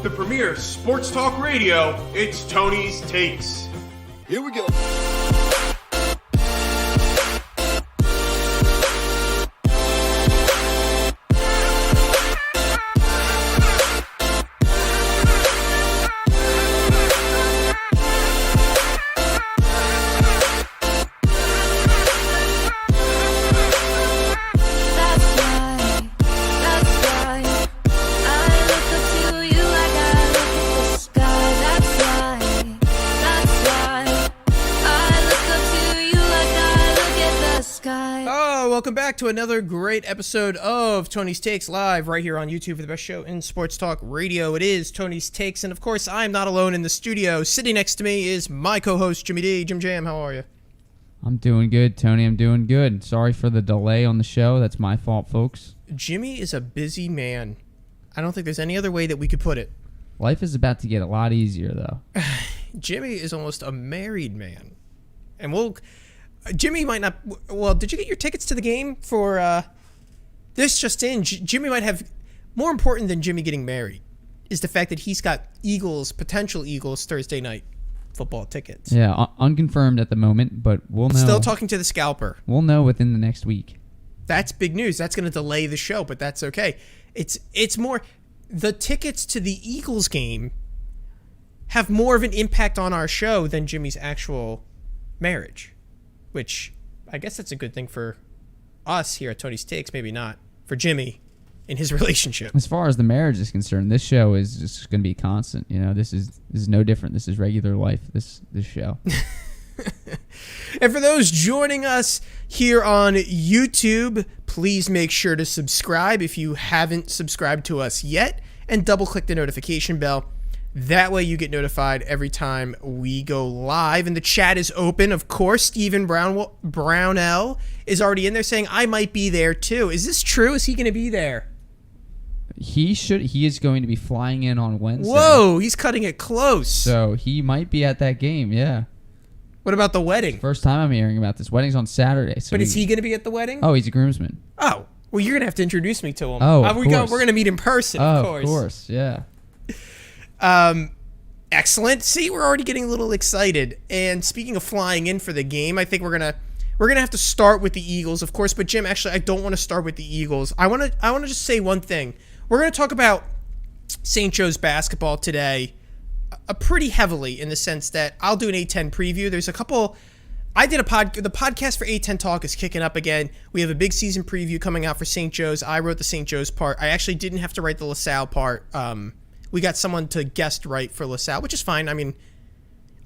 the premier sports talk radio, it's Tony's Takes. Here we go. Welcome back to another great episode of Tony's Takes live right here on YouTube for the best show in sports talk radio. It is Tony's Takes, and of course, I'm not alone in the studio. Sitting next to me is my co-host, Jimmy D. Jim Jam, how are you? I'm doing good, Tony. I'm doing good. Sorry for the delay on the show. That's my fault, folks. Jimmy is a busy man. I don't think there's any other way that we could put it. Life is about to get a lot easier, though. Jimmy is almost a married man. And Jimmy might not... Well, did you get your tickets to the game for this just in? Jimmy might have... More important than Jimmy getting married is the fact that he's got potential Eagles Thursday night football tickets. Yeah, unconfirmed at the moment, but we'll know. Still talking to the scalper. We'll know within the next week. That's big news. That's going to delay the show, but that's okay. It's more... The tickets to the Eagles game have more of an impact on our show than Jimmy's actual marriage. Which, I guess that's a good thing for us here at Tony's Takes, maybe not for Jimmy in his relationship. As far as the marriage is concerned, this show is just going to be constant. You know, this is no different. This is regular life, this show. And for those joining us here on YouTube, please make sure to subscribe if you haven't subscribed to us yet, and double-click the notification bell. That way you get notified every time we go live. And the chat is open. Of course, Stephen Brownell is already in there saying, I might be there too. Is this true? Is he going to be there? He is going to be flying in on Wednesday. Whoa, he's cutting it close. So he might be at that game, yeah. What about the wedding? First time I'm hearing about this. Wedding's on Saturday. So but is he going to be at the wedding? Oh, he's a groomsman. Oh, well, you're going to have to introduce me to him. Oh, of course. We're going to meet in person, of course. Of course, yeah. Excellent. See, we're already getting a little excited. And speaking of flying in for the game, I think we're gonna have to start with the Eagles, of course. But Jim, actually, I don't want to start with the Eagles. I want to just say one thing. We're gonna talk about St. Joe's basketball today, pretty heavily in the sense that I'll do an A10 preview. There's a couple. I did the podcast for A10 Talk is kicking up again. We have a big season preview coming out for St. Joe's. I wrote the St. Joe's part. I actually didn't have to write the LaSalle part. We got someone to guest write for LaSalle, which is fine. I mean,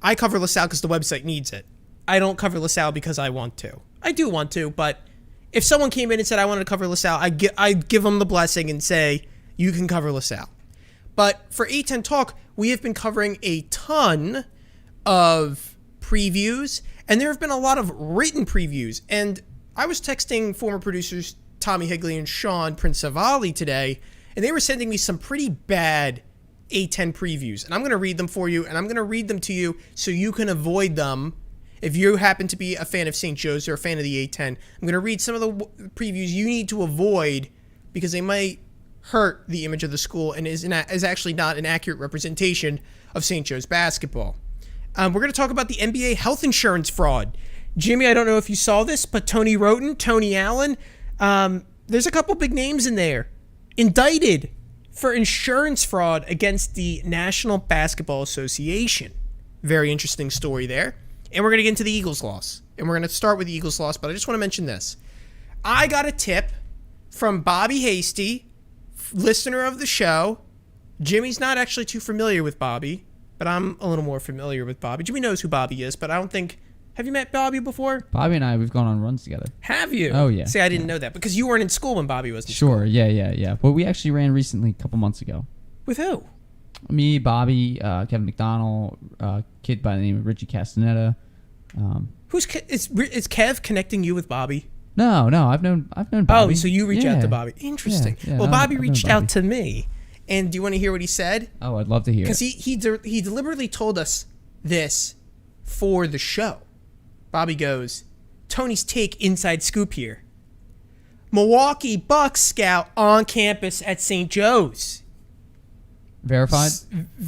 I cover LaSalle because the website needs it. I don't cover LaSalle because I want to. I do want to, but if someone came in and said I wanted to cover LaSalle, I'd give them the blessing and say, you can cover LaSalle. But for A10 Talk, we have been covering a ton of previews, and there have been a lot of written previews. And I was texting former producers Tommy Higley and Sean Principali today, and they were sending me some pretty bad A10 previews, and I'm going to read them for you, and I'm going to read them to you so you can avoid them if you happen to be a fan of St. Joe's or a fan of the A10. I'm going to read some of the previews you need to avoid because they might hurt the image of the school and is actually not an accurate representation of St. Joe's basketball. We're going to talk about the NBA health insurance fraud. Jimmy, I don't know if you saw this, but Tony Roten, Tony Allen, there's a couple big names in there indicted for insurance fraud against the National Basketball Association. Very interesting story there. And we're going to get into the Eagles loss. And we're going to start with the Eagles loss, but I just want to mention this. I got a tip from Bobby Hasty, listener of the show. Jimmy's not actually too familiar with Bobby, but I'm a little more familiar with Bobby. Jimmy knows who Bobby is, but I don't think... Have you met Bobby before? Bobby and I, we've gone on runs together. Have you? Oh, yeah. See, I didn't know that because you weren't in school when Bobby was in school. Sure, yeah. But we actually ran recently a couple months ago. With who? Me, Bobby, Kevin McDonald, kid by the name of Richie Castaneda. Is Kev connecting you with Bobby? No, I've known Bobby. Oh, so you reach out to Bobby. Interesting. Yeah, well, Bobby I've reached known Bobby. out to me. And do you want to hear what he said? Oh, I'd love to hear it. Because he deliberately told us this for the show. Bobby goes, Tony's Take inside scoop here. Milwaukee Bucks scout on campus at St. Joe's. Verified?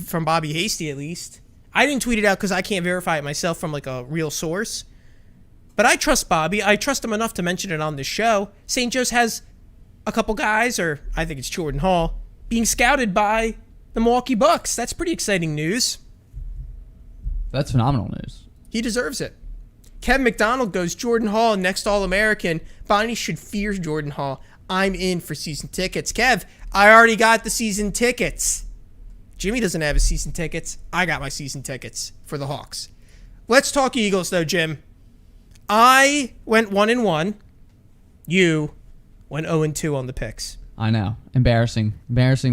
From Bobby Hasty, at least. I didn't tweet it out because I can't verify it myself from like a real source. But I trust Bobby. I trust him enough to mention it on the show. St. Joe's has a couple guys, or I think it's Jordan Hall, being scouted by the Milwaukee Bucks. That's pretty exciting news. That's phenomenal news. He deserves it. Kevin McDonald goes, Jordan Hall, next All-American. Bonnie should fear Jordan Hall. I'm in for season tickets. Kev, I already got the season tickets. Jimmy doesn't have his season tickets. I got my season tickets for the Hawks. Let's talk Eagles, though, Jim. I went 1-1. You went 0-2 on the picks. I know. Embarrassing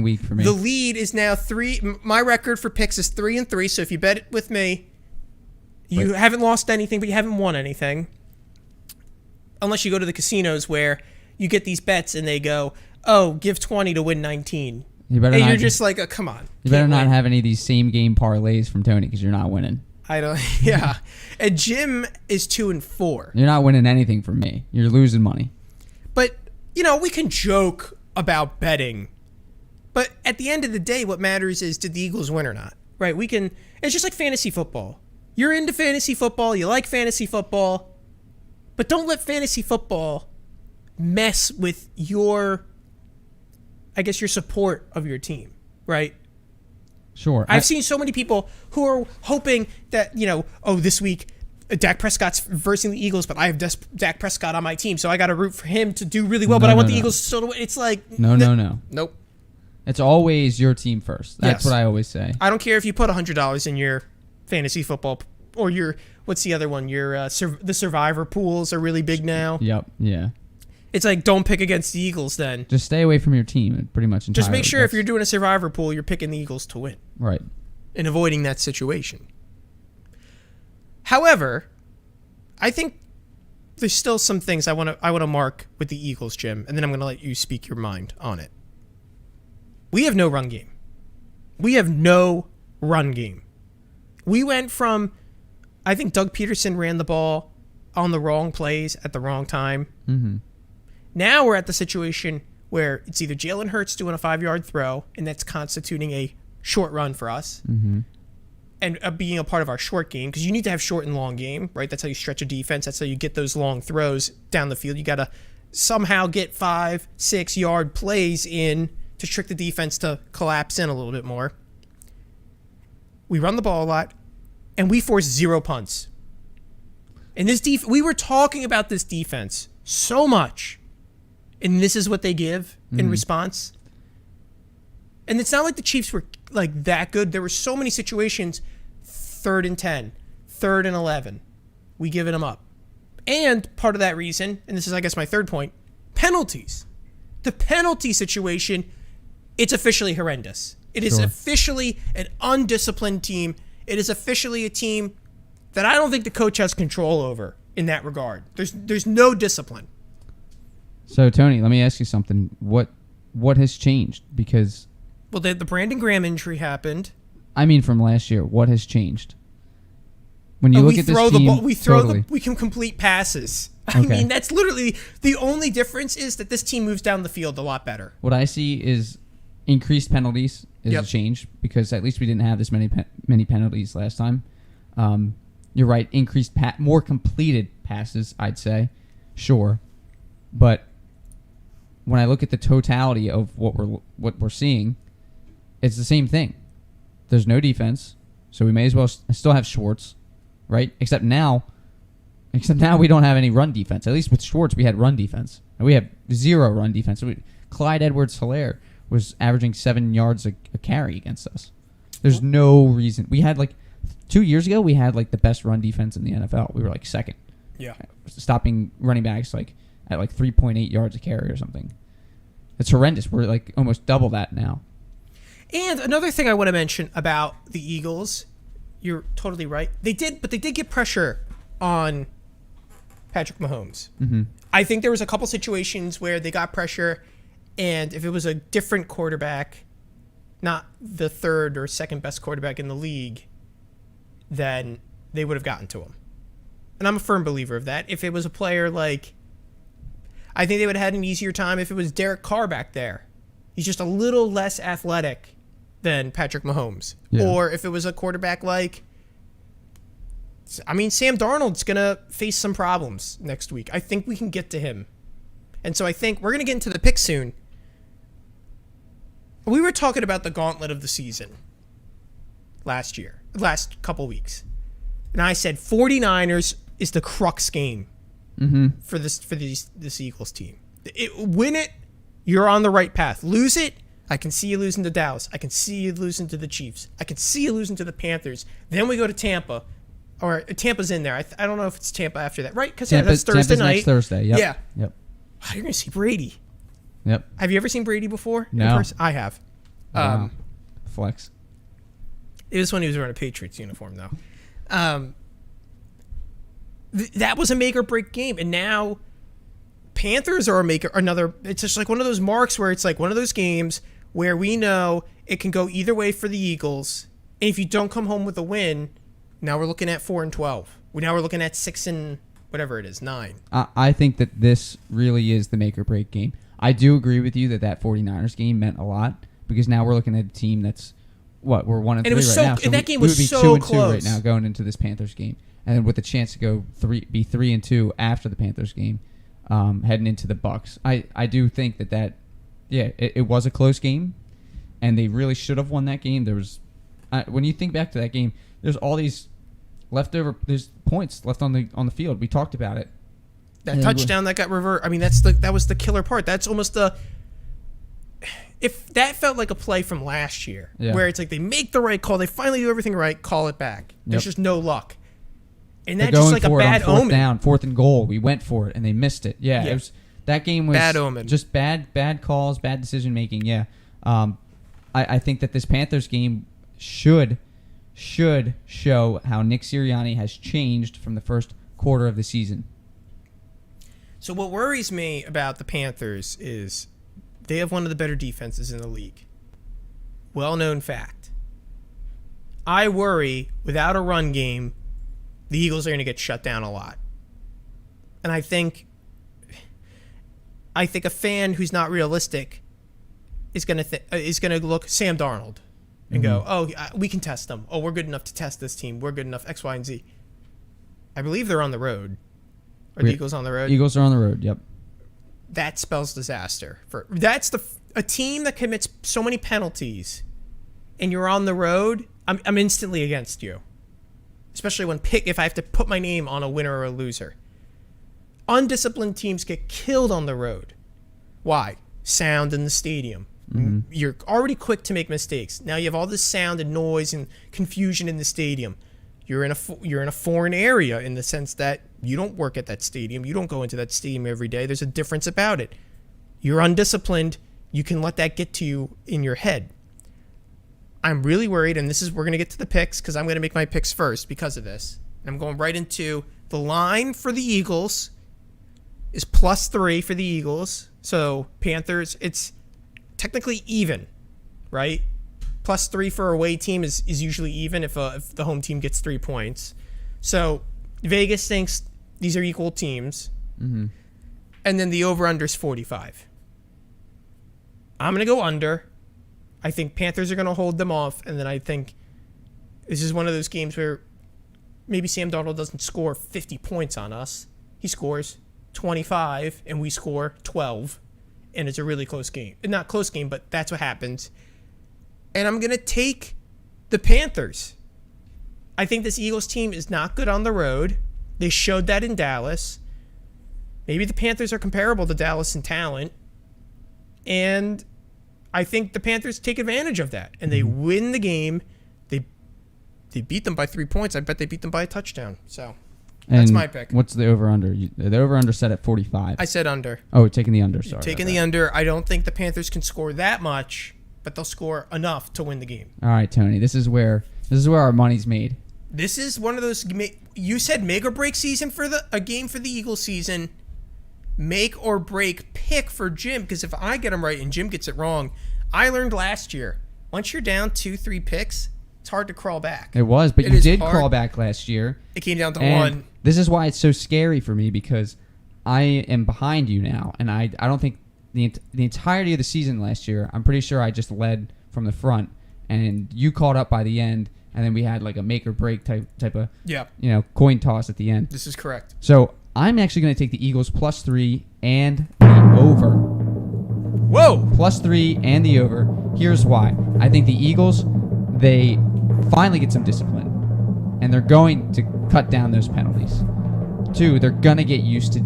week for me. The lead is now 3. My record for picks is 3-3. So if you bet it with me, you haven't lost anything, but you haven't won anything. Unless you go to the casinos where you get these bets and they go, oh, give 20 to win 19. And you're just like, oh, come on. You better not have any of these same game parlays from Tony because you're not winning. I don't. Yeah. And Jim is 2-4. You're not winning anything from me. You're losing money. But, we can joke about betting. But at the end of the day, what matters is did the Eagles win or not? Right? It's just like fantasy football. You're into fantasy football. You like fantasy football. But don't let fantasy football mess with your support of your team, right? Sure. I've seen so many people who are hoping that, this week Dak Prescott's versing the Eagles, but I have Dak Prescott on my team, so I got to root for him to do really well, but I want the Eagles still to win. It's like... No. Nope. It's always your team first. That's Yes. what I always say. I don't care if you put $100 in your fantasy football or your... What's the other one? Your the Survivor pools are really big now. Yep. Yeah. It's like, don't pick against the Eagles then. Just stay away from your team, pretty much entirely. Just make sure if you're doing a Survivor pool, you're picking the Eagles to win. Right. And avoiding that situation. However, I think there's still some things I want to mark with the Eagles, Jim, and then I'm going to let you speak your mind on it. We have no run game. We went from, I think Doug Peterson ran the ball on the wrong plays at the wrong time. Mm-hmm. Now we're at the situation where it's either Jalen Hurts doing a 5-yard throw, and that's constituting a short run for us, and being a part of our short game, because you need to have short and long game, right? That's how you stretch a defense. That's how you get those long throws down the field. You got to somehow get 5-6 yard plays in to trick the defense to collapse in a little bit more. We run the ball a lot, and we force 0 punts. And we were talking about this defense so much, and this is what they give in response. And it's not like the Chiefs were like that good. There were so many situations, 3rd and 10, 3rd and 11, we giving them up. And part of that reason, and this is, I guess, my third point, penalties. The penalty situation, it's officially horrendous. It is officially an undisciplined team. It is officially a team that I don't think the coach has control over in that regard. There's no discipline. So, Tony, let me ask you something. What has changed? Because... Well, the Brandon Graham injury happened. I mean, from last year, what has changed? When you look at this team, we can complete passes. I mean, that's literally the only difference is that this team moves down the field a lot better. What I see is increased penalties is a change because at least we didn't have this many penalties last time. You're right, increased more completed passes, I'd say, sure, but when I look at the totality of what we're seeing, it's the same thing. There's no defense, so we may as well still have Schwartz, right? Except now we don't have any run defense. At least with Schwartz, we had run defense. And we have 0 run defense. Clyde Edwards-Helaire was averaging 7 yards a carry against us. There's no reason. We had 2 years ago, we had the best run defense in the NFL. We were second. Yeah. Stopping running backs at 3.8 yards a carry or something. It's horrendous. We're almost double that now. And another thing I want to mention about the Eagles, you're totally right. They did get pressure on Patrick Mahomes. Mm-hmm. I think there was a couple situations where they got pressure, and if it was a different quarterback, not the third or second best quarterback in the league, then they would have gotten to him. And I'm a firm believer of that. If it was a player I think they would have had an easier time if it was Derek Carr back there. He's just a little less athletic than Patrick Mahomes. Yeah. Or if it was a quarterback like, Sam Darnold's going to face some problems next week. I think we can get to him. And so I think we're going to get into the pick soon. We were talking about the gauntlet of the season last couple weeks. And I said 49ers is the crux game for this Eagles team. Win it, you're on the right path. Lose it, I can see you losing to Dallas. I can see you losing to the Chiefs. I can see you losing to the Panthers. Then we go to Tampa. Or Tampa's in there. I don't know if it's Tampa after that, right? Because that's Thursday Tampa's night. Next Thursday. Yep. Yeah. Yep. Oh, you're gonna see Brady. Yep. Have you ever seen Brady before? No. In person? I have. Wow. Flex. It was when he was wearing a Patriots uniform, though. That was a make or break game, and now Panthers are another. It's just like one of those marks where it's like one of those games where we know it can go either way for the Eagles, and if you don't come home with a win, now we're looking at 4-12. Now we're looking at 6-9. I think that this really is the make or break game. I do agree with you that 49ers game meant a lot because now we're looking at a team that's we're 1-3 it was right now. And that game was we would be so 2-2 close right now going into this Panthers game, and then with a chance to go 3-2 after the Panthers game, heading into the Bucks. I do think that it was a close game, and they really should have won that game. There was when you think back to that game, there's all these there's points left on the field. We talked about it. That touchdown that got reversed. That was the killer part. That's almost if that felt like a play from last year, where it's like they make the right call, they finally do everything right, call it back. There's just no luck, and that's just like a bad omen. Down, 4th and goal. We went for it and they missed it. Yeah. It was, that game was bad omen. Just bad calls, bad decision making. Yeah, I think that this Panthers game should show how Nick Sirianni has changed from the first quarter of the season. So what worries me about the Panthers is they have one of the better defenses in the league. Well-known fact. I worry without a run game, the Eagles are going to get shut down a lot. And I think a fan who's not realistic is going to look Sam Darnold and go, oh, we can test them. Oh, we're good enough to test this team. We're good enough, X, Y, and Z. I believe they're on the road. Are the Eagles on the road? Eagles are on the road, yep. That spells disaster. That's a team that commits so many penalties, and you're on the road, I'm instantly against you. Especially if I have to put my name on a winner or a loser. Undisciplined teams get killed on the road. Why? Sound in the stadium. You're already quick to make mistakes. Now you have all this sound and noise and confusion in the stadium. You're in a foreign area in the sense that you don't work at that stadium. You don't go into that stadium every day. There's a difference about it. You're undisciplined. You can let that get to you in your head. I'm really worried, and we're going to get to the picks because I'm going to make my picks first because of this. And I'm going right into the line for the Eagles is +3 for the Eagles. So Panthers, it's technically even, right? +3 for a away team is usually even if the home team gets 3 points. So Vegas thinks these are equal teams. And then the over-under is 45. I'm going to go under. I think Panthers are going to hold them off. And then I think this is one of those games where maybe Sam Darnold doesn't score 50 points on us. He scores 25 and we score 12. And it's a really close game. Not close game, but that's what happens. And I'm going to take the Panthers. I think this Eagles team is not good on the road. They showed that in Dallas. Maybe the Panthers are comparable to Dallas in talent. And I think the Panthers take advantage of that. And they win the game. They beat them by 3 points. I bet they beat them by a touchdown. So that's my pick. What's the over-under? The over-under set at 45. I said under. Oh, we're taking the under. Sorry. Taking the under. I don't think the Panthers can score that much, but they'll score enough to win the game. All right, Tony. This is where our money's made. This is one of those. You said make or break season for a game for the Eagles season. Make or break pick for Jim, because if I get them right and Jim gets it wrong, I learned last year. Once you're down 2-3 picks, it's hard to crawl back. It was, but you did crawl back last year. It came down to and 1. This is why it's so scary for me, because I am behind you now, and I don't think the entirety of the season last year, I'm pretty sure I just led from the front, and you caught up by the end, and then we had like a make or break type of coin toss at the end. This is correct. So I'm actually going to take the Eagles +3 and the over. Whoa! +3 and the over. Here's why. I think the Eagles, they finally get some discipline, and they're going to cut down those penalties. 2, they're going to get used to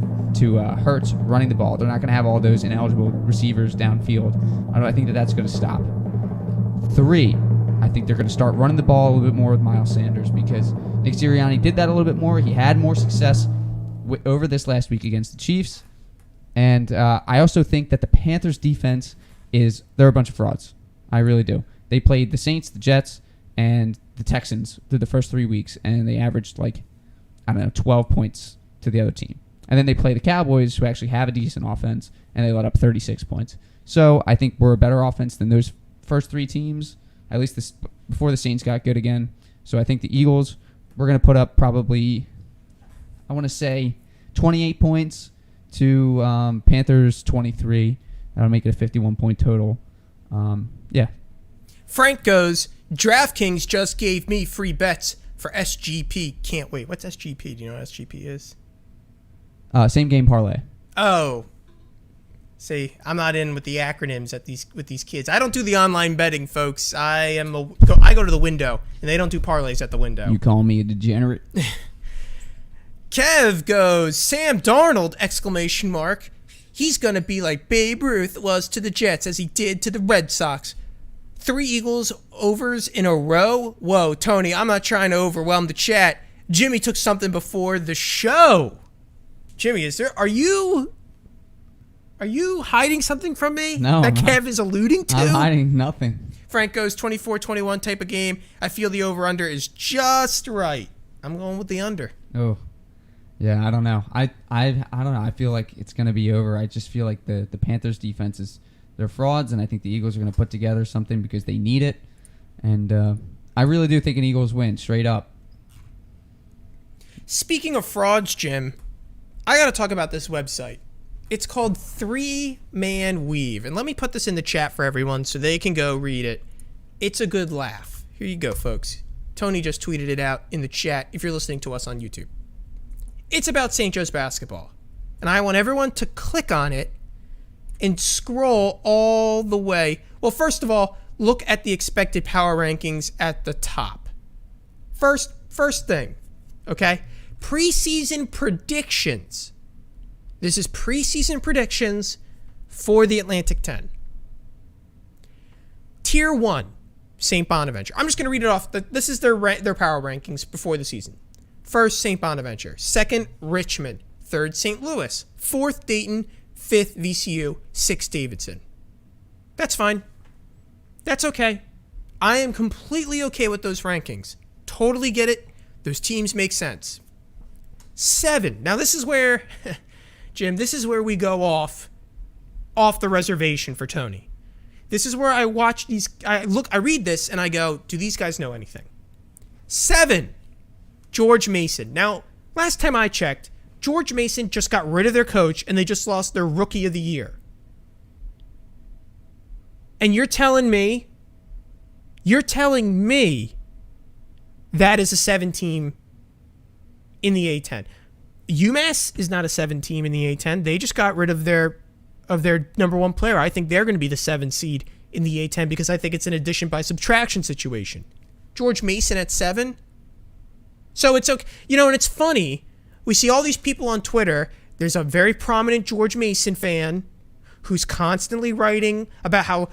Hurts running the ball. They're not going to have all those ineligible receivers downfield. I think that's going to stop. 3, I think they're going to start running the ball a little bit more with Miles Sanders because Nick Sirianni did that a little bit more. He had more success over this last week against the Chiefs. And I also think that the Panthers' defense they're a bunch of frauds. I really do. They played the Saints, the Jets, and the Texans through the first 3 weeks, and they averaged 12 points to the other team. And then they play the Cowboys, who actually have a decent offense, and they let up 36 points. So I think we're a better offense than those first 3 teams, at least before the Saints got good again. So I think the Eagles, we're going to put up probably, I want to say, 28 points to Panthers 23. That'll make it a 51-point total. Yeah. Frank goes, DraftKings just gave me free bets for SGP. Can't wait. What's SGP? Do you know what SGP is? Same game parlay. Oh. See, I'm not in with the acronyms with these kids. I don't do the online betting, folks. I go to the window, and they don't do parlays at the window. You call me a degenerate? Kev goes, Sam Darnold, ! He's going to be like Babe Ruth was to the Jets as he did to the Red Sox. 3 Eagles overs in a row? Whoa, Tony, I'm not trying to overwhelm the chat. Jimmy took something before the show. Jimmy, are you hiding something from me? No, that Kev is alluding to? I'm hiding nothing. Frank goes 24-21 type of game. I feel the over-under is just right. I'm going with the under. Oh. Yeah, I don't know. I don't know. I feel like it's going to be over. I just feel like the Panthers' defense they're frauds, and I think the Eagles are going to put together something because they need it. And I really do think an Eagles win, straight up. Speaking of frauds, Jim, I got to talk about this website. It's called 3Man Weave. And let me put this in the chat for everyone so they can go read it. It's a good laugh. Here you go, folks. Tony just tweeted it out in the chat if you're listening to us on YouTube. It's about St. Joe's basketball. And I want everyone to click on it and scroll all the way. Well, first of all, look at the expected power rankings at the top. First thing, okay? Preseason predictions. This is preseason predictions for the Atlantic 10. Tier 1, St. Bonaventure. I'm just going to read it off. This is their power rankings before the season. First, St. Bonaventure. Second, Richmond. Third, St. Louis. Fourth, Dayton. Fifth, VCU. Sixth, Davidson. That's fine. That's okay. I am completely okay with those rankings. Totally get it. Those teams make sense. 7. Now, this is where, Jim, this is where we go off the reservation for Tony. This is where I watch these. I read this, and I go, do these guys know anything? 7. George Mason. Now, last time I checked, George Mason just got rid of their coach and they just lost their rookie of the year. And you're telling me that is a 7 team in the A10. UMass is not a 7 team in the A10. They just got rid of their number 1 player. I think they're going to be the 7 seed in the A10 because I think it's an addition by subtraction situation. George Mason at 7. So it's okay. And it's funny. We see all these people on Twitter. There's a very prominent George Mason fan who's constantly writing about how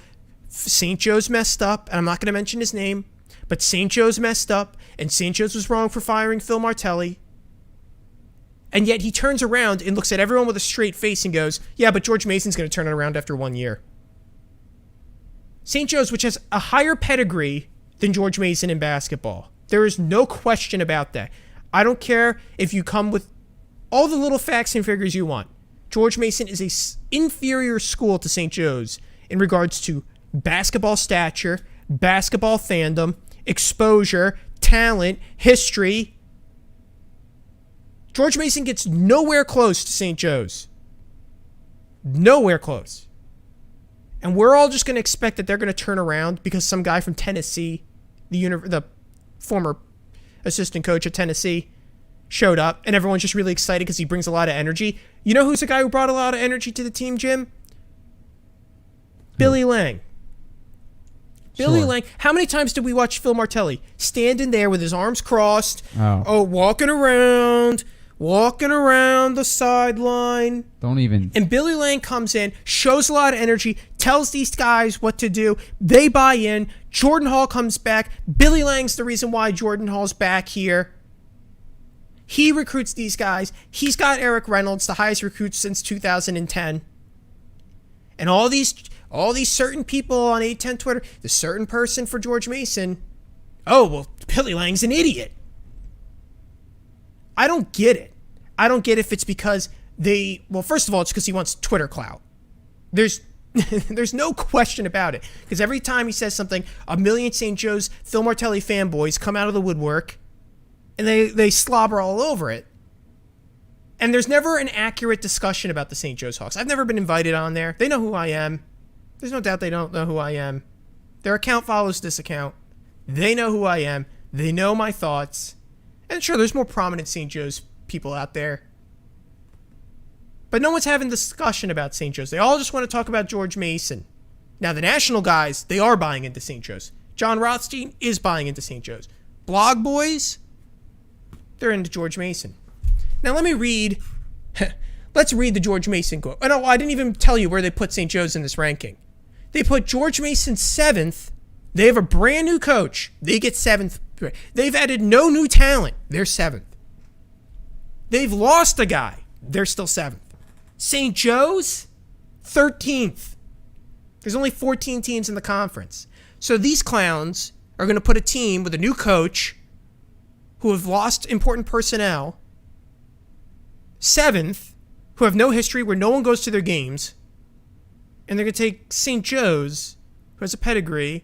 St. Joe's messed up. And I'm not going to mention his name, but St. Joe's messed up and St. Joe's was wrong for firing Phil Martelli. And yet he turns around and looks at everyone with a straight face and goes, yeah, but George Mason's going to turn it around after 1 year. St. Joe's, which has a higher pedigree than George Mason in basketball. There is no question about that. I don't care if you come with all the little facts and figures you want. George Mason is an inferior school to St. Joe's in regards to basketball stature, basketball fandom, exposure, talent, history. George Mason gets nowhere close to St. Joe's. Nowhere close. And we're all just going to expect that they're going to turn around because some guy from Tennessee, the former assistant coach at Tennessee, showed up, and everyone's just really excited because he brings a lot of energy. You know who's the guy who brought a lot of energy to the team, Jim? Billy Lang. Billy Lang. How many times did we watch Phil Martelli standing there with his arms crossed, walking around the sideline? Don't even. And Billy Lang comes in, shows a lot of energy, tells these guys what to do. They buy in. Jordan Hall comes back. Billy Lang's the reason why Jordan Hall's back here. He recruits these guys. He's got Eric Reynolds, the highest recruit since 2010. And all these certain people on 810 Twitter, the certain person for George Mason, oh, well, Billy Lang's an idiot. I don't get it. I don't get if it's because first of all, it's because he wants Twitter clout. There's no question about it. Because every time he says something, a million St. Joe's Phil Martelli fanboys come out of the woodwork and they slobber all over it. And there's never an accurate discussion about the St. Joe's Hawks. I've never been invited on there. They know who I am. There's no doubt they don't know who I am. Their account follows this account. They know who I am. They know my thoughts. And sure, there's more prominent St. Joe's people out there. But no one's having discussion about St. Joe's. They all just want to talk about George Mason. Now, the national guys, they are buying into St. Joe's. John Rothstein is buying into St. Joe's. Blog boys, they're into George Mason. Now, let's read the George Mason quote. Oh, no, I didn't even tell you where they put St. Joe's in this ranking. They put George Mason 7th. They have a brand new coach. They get 7th. They've added no new talent. They're 7th. They've lost a guy. They're still 7th. St. Joe's, 13th. There's only 14 teams in the conference. So these clowns are going to put a team with a new coach who have lost important personnel, 7th, who have no history, where no one goes to their games, and they're going to take St. Joe's, who has a pedigree,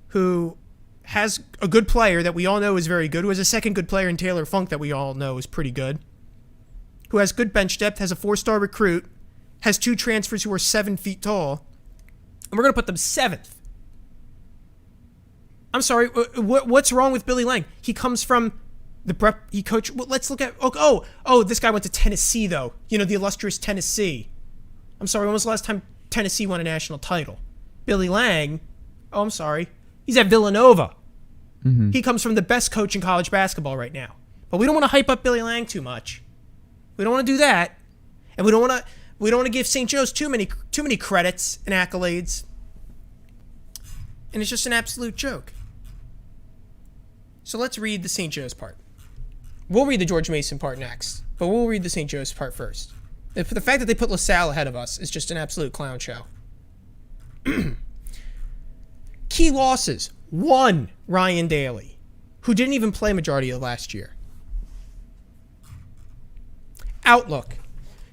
who has a good player that we all know is very good, who has a second good player in Taylor Funk that we all know is pretty good, who has good bench depth, has a 4-star recruit, has 2 transfers who are 7 feet tall, and we're going to put them 7th. I'm sorry, what's wrong with Billy Lang? He comes from he coached, well, let's look at, this guy went to Tennessee, though. You know, the illustrious Tennessee. I'm sorry, when was the last time Tennessee won a national title? Billy Lang, I'm sorry, he's at Villanova. Mm-hmm. He comes from the best coach in college basketball right now. But we don't want to hype up Billy Lang too much. We don't want to do that. And we don't want to give St. Joe's too many credits and accolades. And it's just an absolute joke. So let's read the St. Joe's part. We'll read the George Mason part next, but we'll read the St. Joe's part first. The fact that they put LaSalle ahead of us is just an absolute clown show. Key losses. 1, Ryan Daly, who didn't even play majority of last year. Outlook.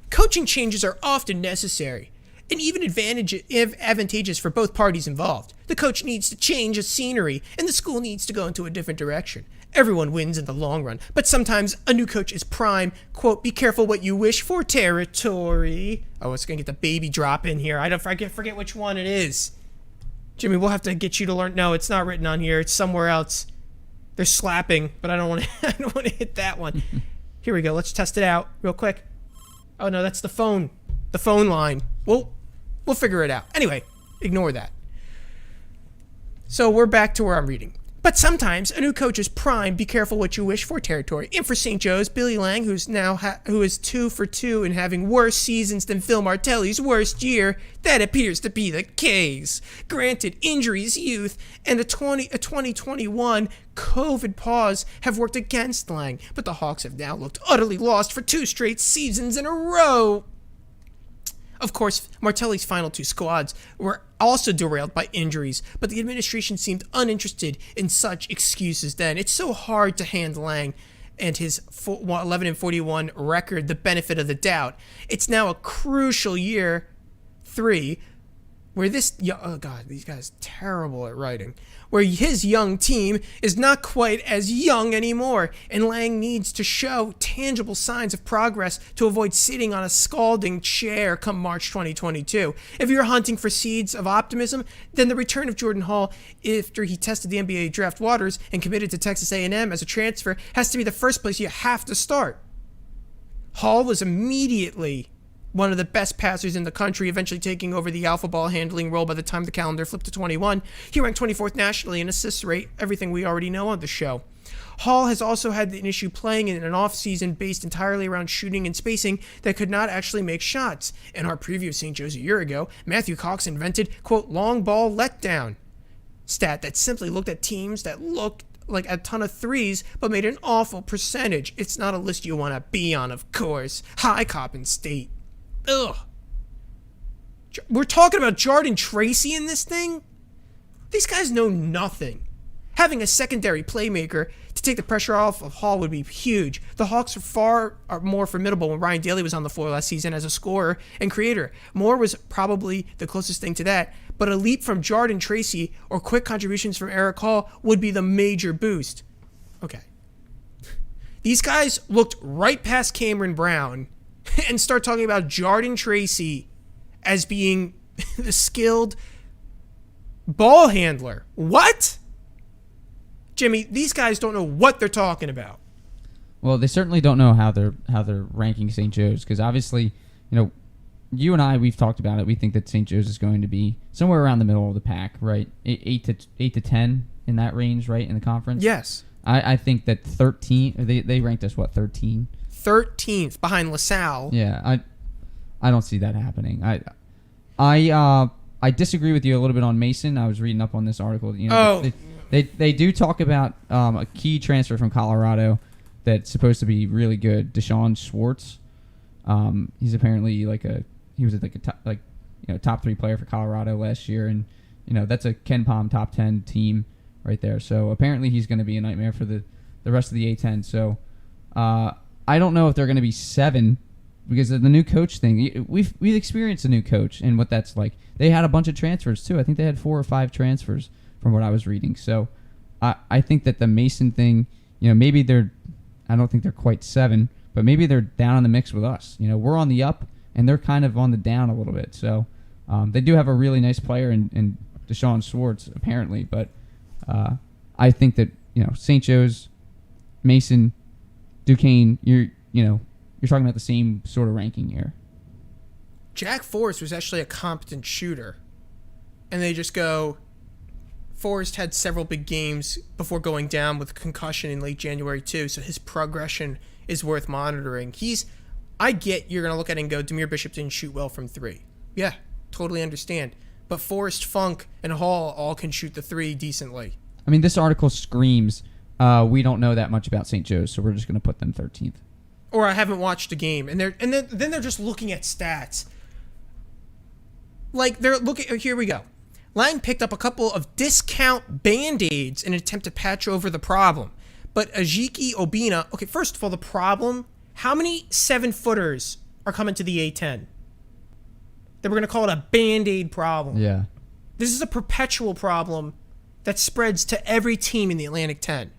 Coaching changes are often necessary and even advantageous for both parties involved. The coach needs to change the scenery, and the school needs to go into a different direction. Everyone wins in the long run, but sometimes a new coach is prime, quote, be careful what you wish for territory. Oh, it's going to get the baby drop in here. I forget which one it is. Jimmy, we'll have to get you to learn. No, it's not written on here. It's somewhere else. They're slapping, but I don't want to hit that one. Here we go. Let's test it out real quick. Oh, no, that's the phone line. We'll figure it out. Anyway, ignore that. So we're back to where I'm reading. But sometimes a new coach is prime, be careful what you wish for territory. And for St. Joe's, Billy Lang, who is 2 for 2 in having worse seasons than Phil Martelli's worst year, that appears to be the case. Granted, injuries, youth, and a 2021 COVID pause have worked against Lang, but the Hawks have now looked utterly lost for 2 straight seasons in a row. Of course, Martelli's final 2 squads were also derailed by injuries, but the administration seemed uninterested in such excuses then. It's so hard to hand Lang and his 11-41 record the benefit of the doubt. It's now a crucial year 3 where oh God, these guys terrible at writing, where his young team is not quite as young anymore, and Lang needs to show tangible signs of progress to avoid sitting on a scalding chair come March 2022. If you're hunting for seeds of optimism, then the return of Jordan Hall after he tested the NBA draft waters and committed to Texas A&M as a transfer has to be the first place you have to start. Hall was immediately one of the best passers in the country, eventually taking over the alpha ball handling role by the time the calendar flipped to 21. He ranked 24th nationally in assist rate, everything we already know on the show. Hall has also had an issue playing in an offseason based entirely around shooting and spacing that could not actually make shots. In our preview of St. Joe's a year ago, Matthew Cox invented, quote, long ball letdown stat that simply looked at teams that looked like a ton of threes, but made an awful percentage. It's not a list you want to be on, of course. High Coppin State. Ugh. We're talking about Jordan Tracy in this thing? These guys know nothing. Having a secondary playmaker to take the pressure off of Hall would be huge. The Hawks are more formidable when Ryan Daly was on the floor last season as a scorer and creator. Moore was probably the closest thing to that, but a leap from Jordan Tracy or quick contributions from Eric Hall would be the major boost. Okay. These guys looked right past Cameron Brown and start talking about Jordan Tracy as being the skilled ball handler. What? Jimmy, these guys don't know what they're talking about. Well, they certainly don't know how they're ranking St. Joe's, because obviously, you and I, we've talked about it. We think that St. Joe's is going to be somewhere around the middle of the pack, right? 8 to 10 in that range, right, in the conference. Yes. I think that 13. They ranked us 13. 13th behind LaSalle. Yeah, I don't see that happening. I disagree with you a little bit on Mason. I was reading up on this article. They do talk about a key transfer from Colorado that's supposed to be really good, Deshaun Schwartz. He's apparently he was a top 3 player for Colorado last year, and that's a Ken Pom top 10 team right there. So apparently he's going to be a nightmare for the rest of the A10. So I don't know if they're going to be 7 because of the new coach thing. We've experienced a new coach and what that's like. They had a bunch of transfers too. I think they had 4 or 5 transfers from what I was reading. So I think that the Mason thing, maybe I don't think they're quite 7, but maybe they're down in the mix with us. We're on the up and they're kind of on the down a little bit. So they do have a really nice player in Deshaun Schwartz apparently, but I think that St. Joe's, Mason, Duquesne, you're talking about the same sort of ranking here. Jack Forrest was actually a competent shooter, and they just go. Forrest had several big games before going down with a concussion in late January too, so his progression is worth monitoring. I get you're gonna look at it and go, Demir Bishop didn't shoot well from 3. Yeah, totally understand. But Forrest, Funk, and Hall all can shoot the 3 decently. I mean, this article screams, we don't know that much about St. Joe's, so we're just gonna put them 13th. Or I haven't watched a game, and then they're just looking at stats. Like they're looking. Here we go. Lang picked up a couple of discount Band-Aids in an attempt to patch over the problem. But Ajiki Obina, okay, first of all, the problem, how many 7-footers are coming to the A10? That we're going to call it a Band-Aid problem. Yeah. This is a perpetual problem that spreads to every team in the Atlantic 10.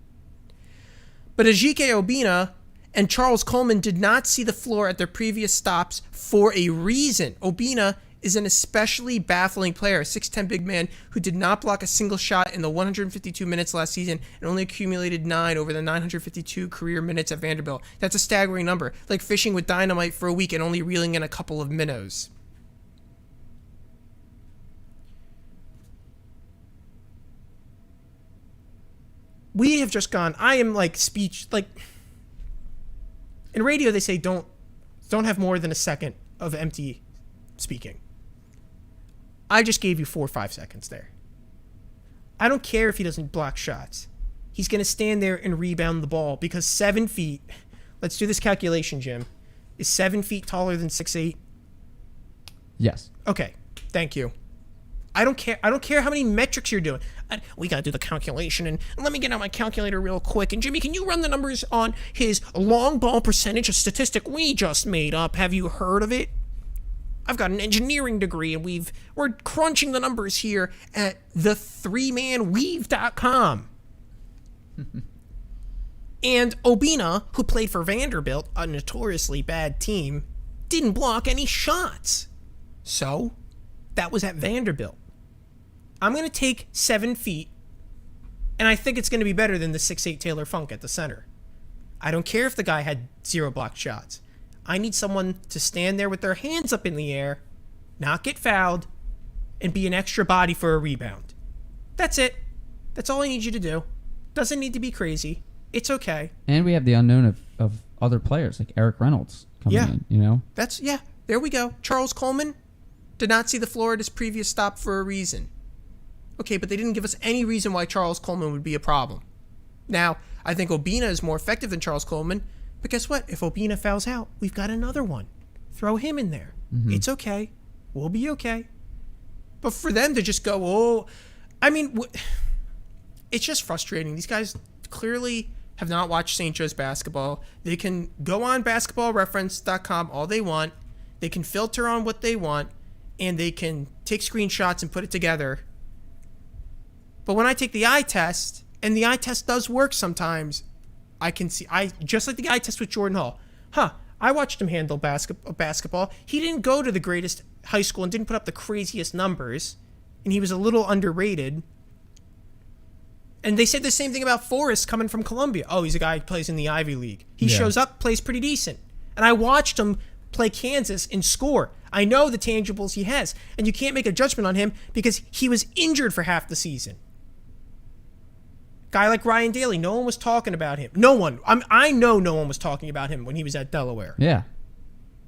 But Ajike Obina and Charles Coleman did not see the floor at their previous stops for a reason. Obina is an especially baffling player, a 6'10 big man who did not block a single shot in the 152 minutes last season and only accumulated 9 over the 952 career minutes at Vanderbilt. That's a staggering number, like fishing with dynamite for a week and only reeling in a couple of minnows. We have just gone, I am like speech, like, in radio they say don't have more than a second of empty speaking. I just gave you 4 or 5 seconds there. I don't care if he doesn't block shots. He's going to stand there and rebound the ball because 7 feet, let's do this calculation, Jim, is 7 feet taller than 6'8"? Yes. Okay, thank you. I don't care how many metrics you're doing. We got to do the calculation, and let me get out my calculator real quick. And Jimmy, can you run the numbers on his long ball percentage, a statistic we just made up? Have you heard of it? I've got an engineering degree, and we're crunching the numbers here at the3manweave.com. And Obina, who played for Vanderbilt, a notoriously bad team, didn't block any shots. So, that was at Vanderbilt. I'm going to take 7 feet, and I think it's going to be better than the 6'8 Taylor Funk at the center. I don't care if the guy had 0 blocked shots. I need someone to stand there with their hands up in the air, not get fouled, and be an extra body for a rebound. That's it. That's all I need you to do. Doesn't need to be crazy. It's okay. And we have the unknown of other players, like Eric Reynolds coming in, you know? There we go. Charles Coleman did not see the floor at his previous stop for a reason. Okay, but they didn't give us any reason why Charles Coleman would be a problem. Now, I think Obina is more effective than Charles Coleman, but guess what? If Obina fouls out, we've got another one. Throw him in there. Mm-hmm. It's okay. We'll be okay. But for them to just go, it's just frustrating. These guys clearly have not watched St. Joe's basketball. They can go on basketballreference.com all they want. They can filter on what they want, and they can take screenshots and put it together. But when I take the eye test, and the eye test does work sometimes, I can see, just like the eye test with Jordan Hall. I watched him handle basketball. He didn't go to the greatest high school and didn't put up the craziest numbers, and he was a little underrated. And they said the same thing about Forrest coming from Columbia. Oh, he's a guy who plays in the Ivy League. He shows up, plays pretty decent. And I watched him play Kansas and score. I know the tangibles he has, and you can't make a judgment on him because he was injured for half the season. Guy like Ryan Daly, no one was talking about him. No one. I know no one was talking about him when he was at Delaware. Yeah.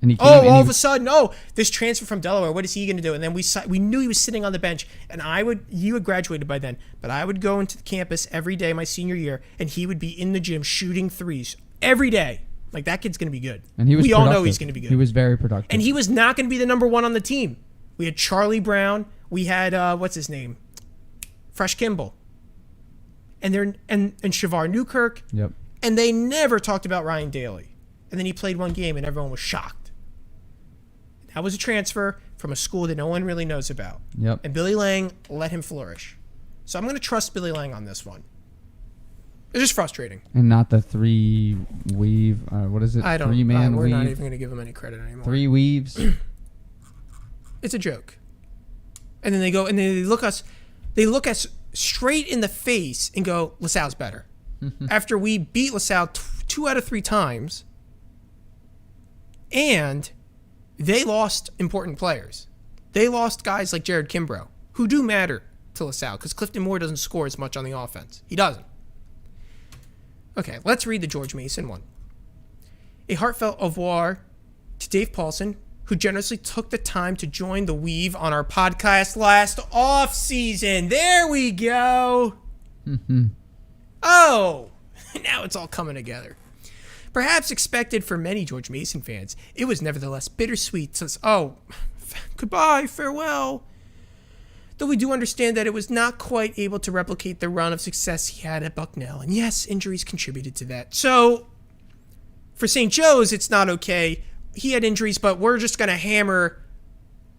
And he all of a sudden, this transfer from Delaware, what is he going to do? And then we knew he was sitting on the bench, and you had graduated by then, but I would go into the campus every day my senior year, and he would be in the gym shooting threes every day. Like, that kid's going to be good. And we all know he's going to be good. He was very productive. And he was not going to be the number one on the team. We had Charlie Brown. We had, what's his name? Fresh Kimball. And Shavar Newkirk. Yep. And they never talked about Ryan Daly. And then he played one game, and everyone was shocked. That was a transfer from a school that no one really knows about. Yep. And Billy Lang let him flourish. So I'm going to trust Billy Lang on this one. It's just frustrating. And not the 3-weave. What is it? I don't. 3-man we're weave. not even going to give him any credit anymore. 3 weaves. It's a joke. And then they go and they look us straight in the face and go, LaSalle's better. After we beat LaSalle 2 out of 3 times, and they lost important players. They lost guys like Jared Kimbrough, who do matter to LaSalle, because Clifton Moore doesn't score as much on the offense. He doesn't. Okay, let's read the George Mason one. A heartfelt au revoir to Dave Paulson, who generously took the time to join the Weave on our podcast last off-season. There we go. Oh, now it's all coming together. Perhaps expected for many George Mason fans, it was nevertheless bittersweet since, goodbye, farewell. Though we do understand that it was not quite able to replicate the run of success he had at Bucknell. And yes, injuries contributed to that. So, for St. Joe's, it's not okay. He had injuries, but we're just going to hammer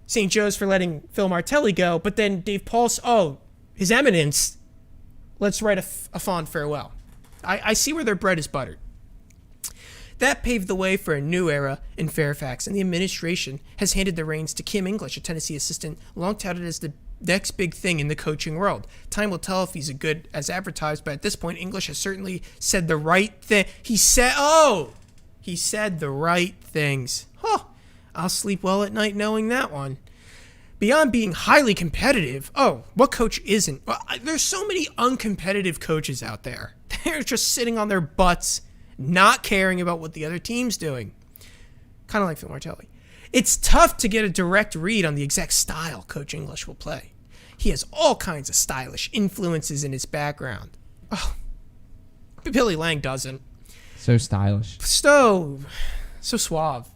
St. Joe's for letting Phil Martelli go. But then Dave Paulson, His Eminence, let's write a fond farewell. I see where their bread is buttered. That paved the way for a new era in Fairfax, and the administration has handed the reins to Kim English, a Tennessee assistant, long touted as the next big thing in the coaching world. Time will tell if he's as good as advertised, but at this point, English has certainly said the right thing. He said the right things. I'll sleep well at night knowing that one. Beyond being highly competitive, what coach isn't? Well, there's so many uncompetitive coaches out there. They're just sitting on their butts, not caring about what the other team's doing. Kind of like Phil Martelli. It's tough to get a direct read on the exact style Coach English will play. He has all kinds of stylish influences in his background. But Billy Lang doesn't. So stylish. So suave.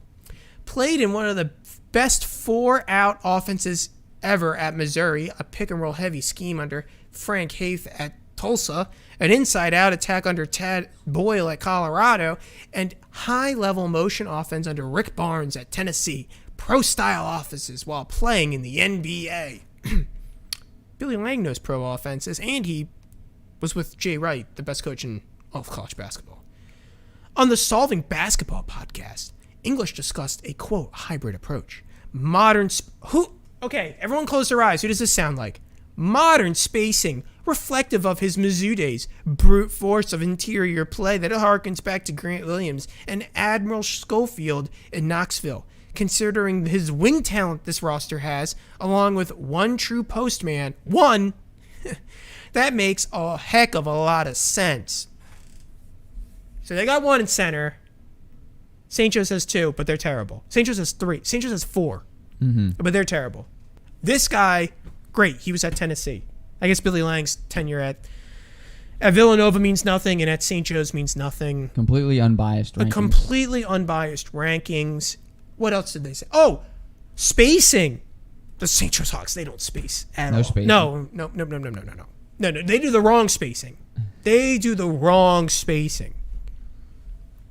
Played in one of the best 4-out offenses ever at Missouri, a pick-and-roll heavy scheme under Frank Haith at Tulsa, an inside-out attack under Tad Boyle at Colorado, and high-level motion offense under Rick Barnes at Tennessee. pro-style offenses while playing in the NBA. Billy Lang knows pro offenses, and he was with Jay Wright, the best coach in all of college basketball. On the Solving Basketball podcast, English discussed a, quote, hybrid approach. Okay, everyone close their eyes. Who does this sound like? Modern spacing, reflective of his Mizzou days. Brute force of interior play that harkens back to Grant Williams and Admiral Schofield in Knoxville. Considering his wing talent this roster has, along with one true postman, that makes a heck of a lot of sense. So they got one in center. St. Joe's has two, but they're terrible. St. Joe's has three. St. Joe's has four, but they're terrible. This guy, great. He was at Tennessee. I guess Billy Lang's tenure at Villanova means nothing, and at St. Joe's means nothing. Completely unbiased rankings. Completely unbiased rankings. What else did they say? Oh, spacing. The St. Joe's Hawks, they don't space at all. Spacing. No. No, they do the wrong spacing.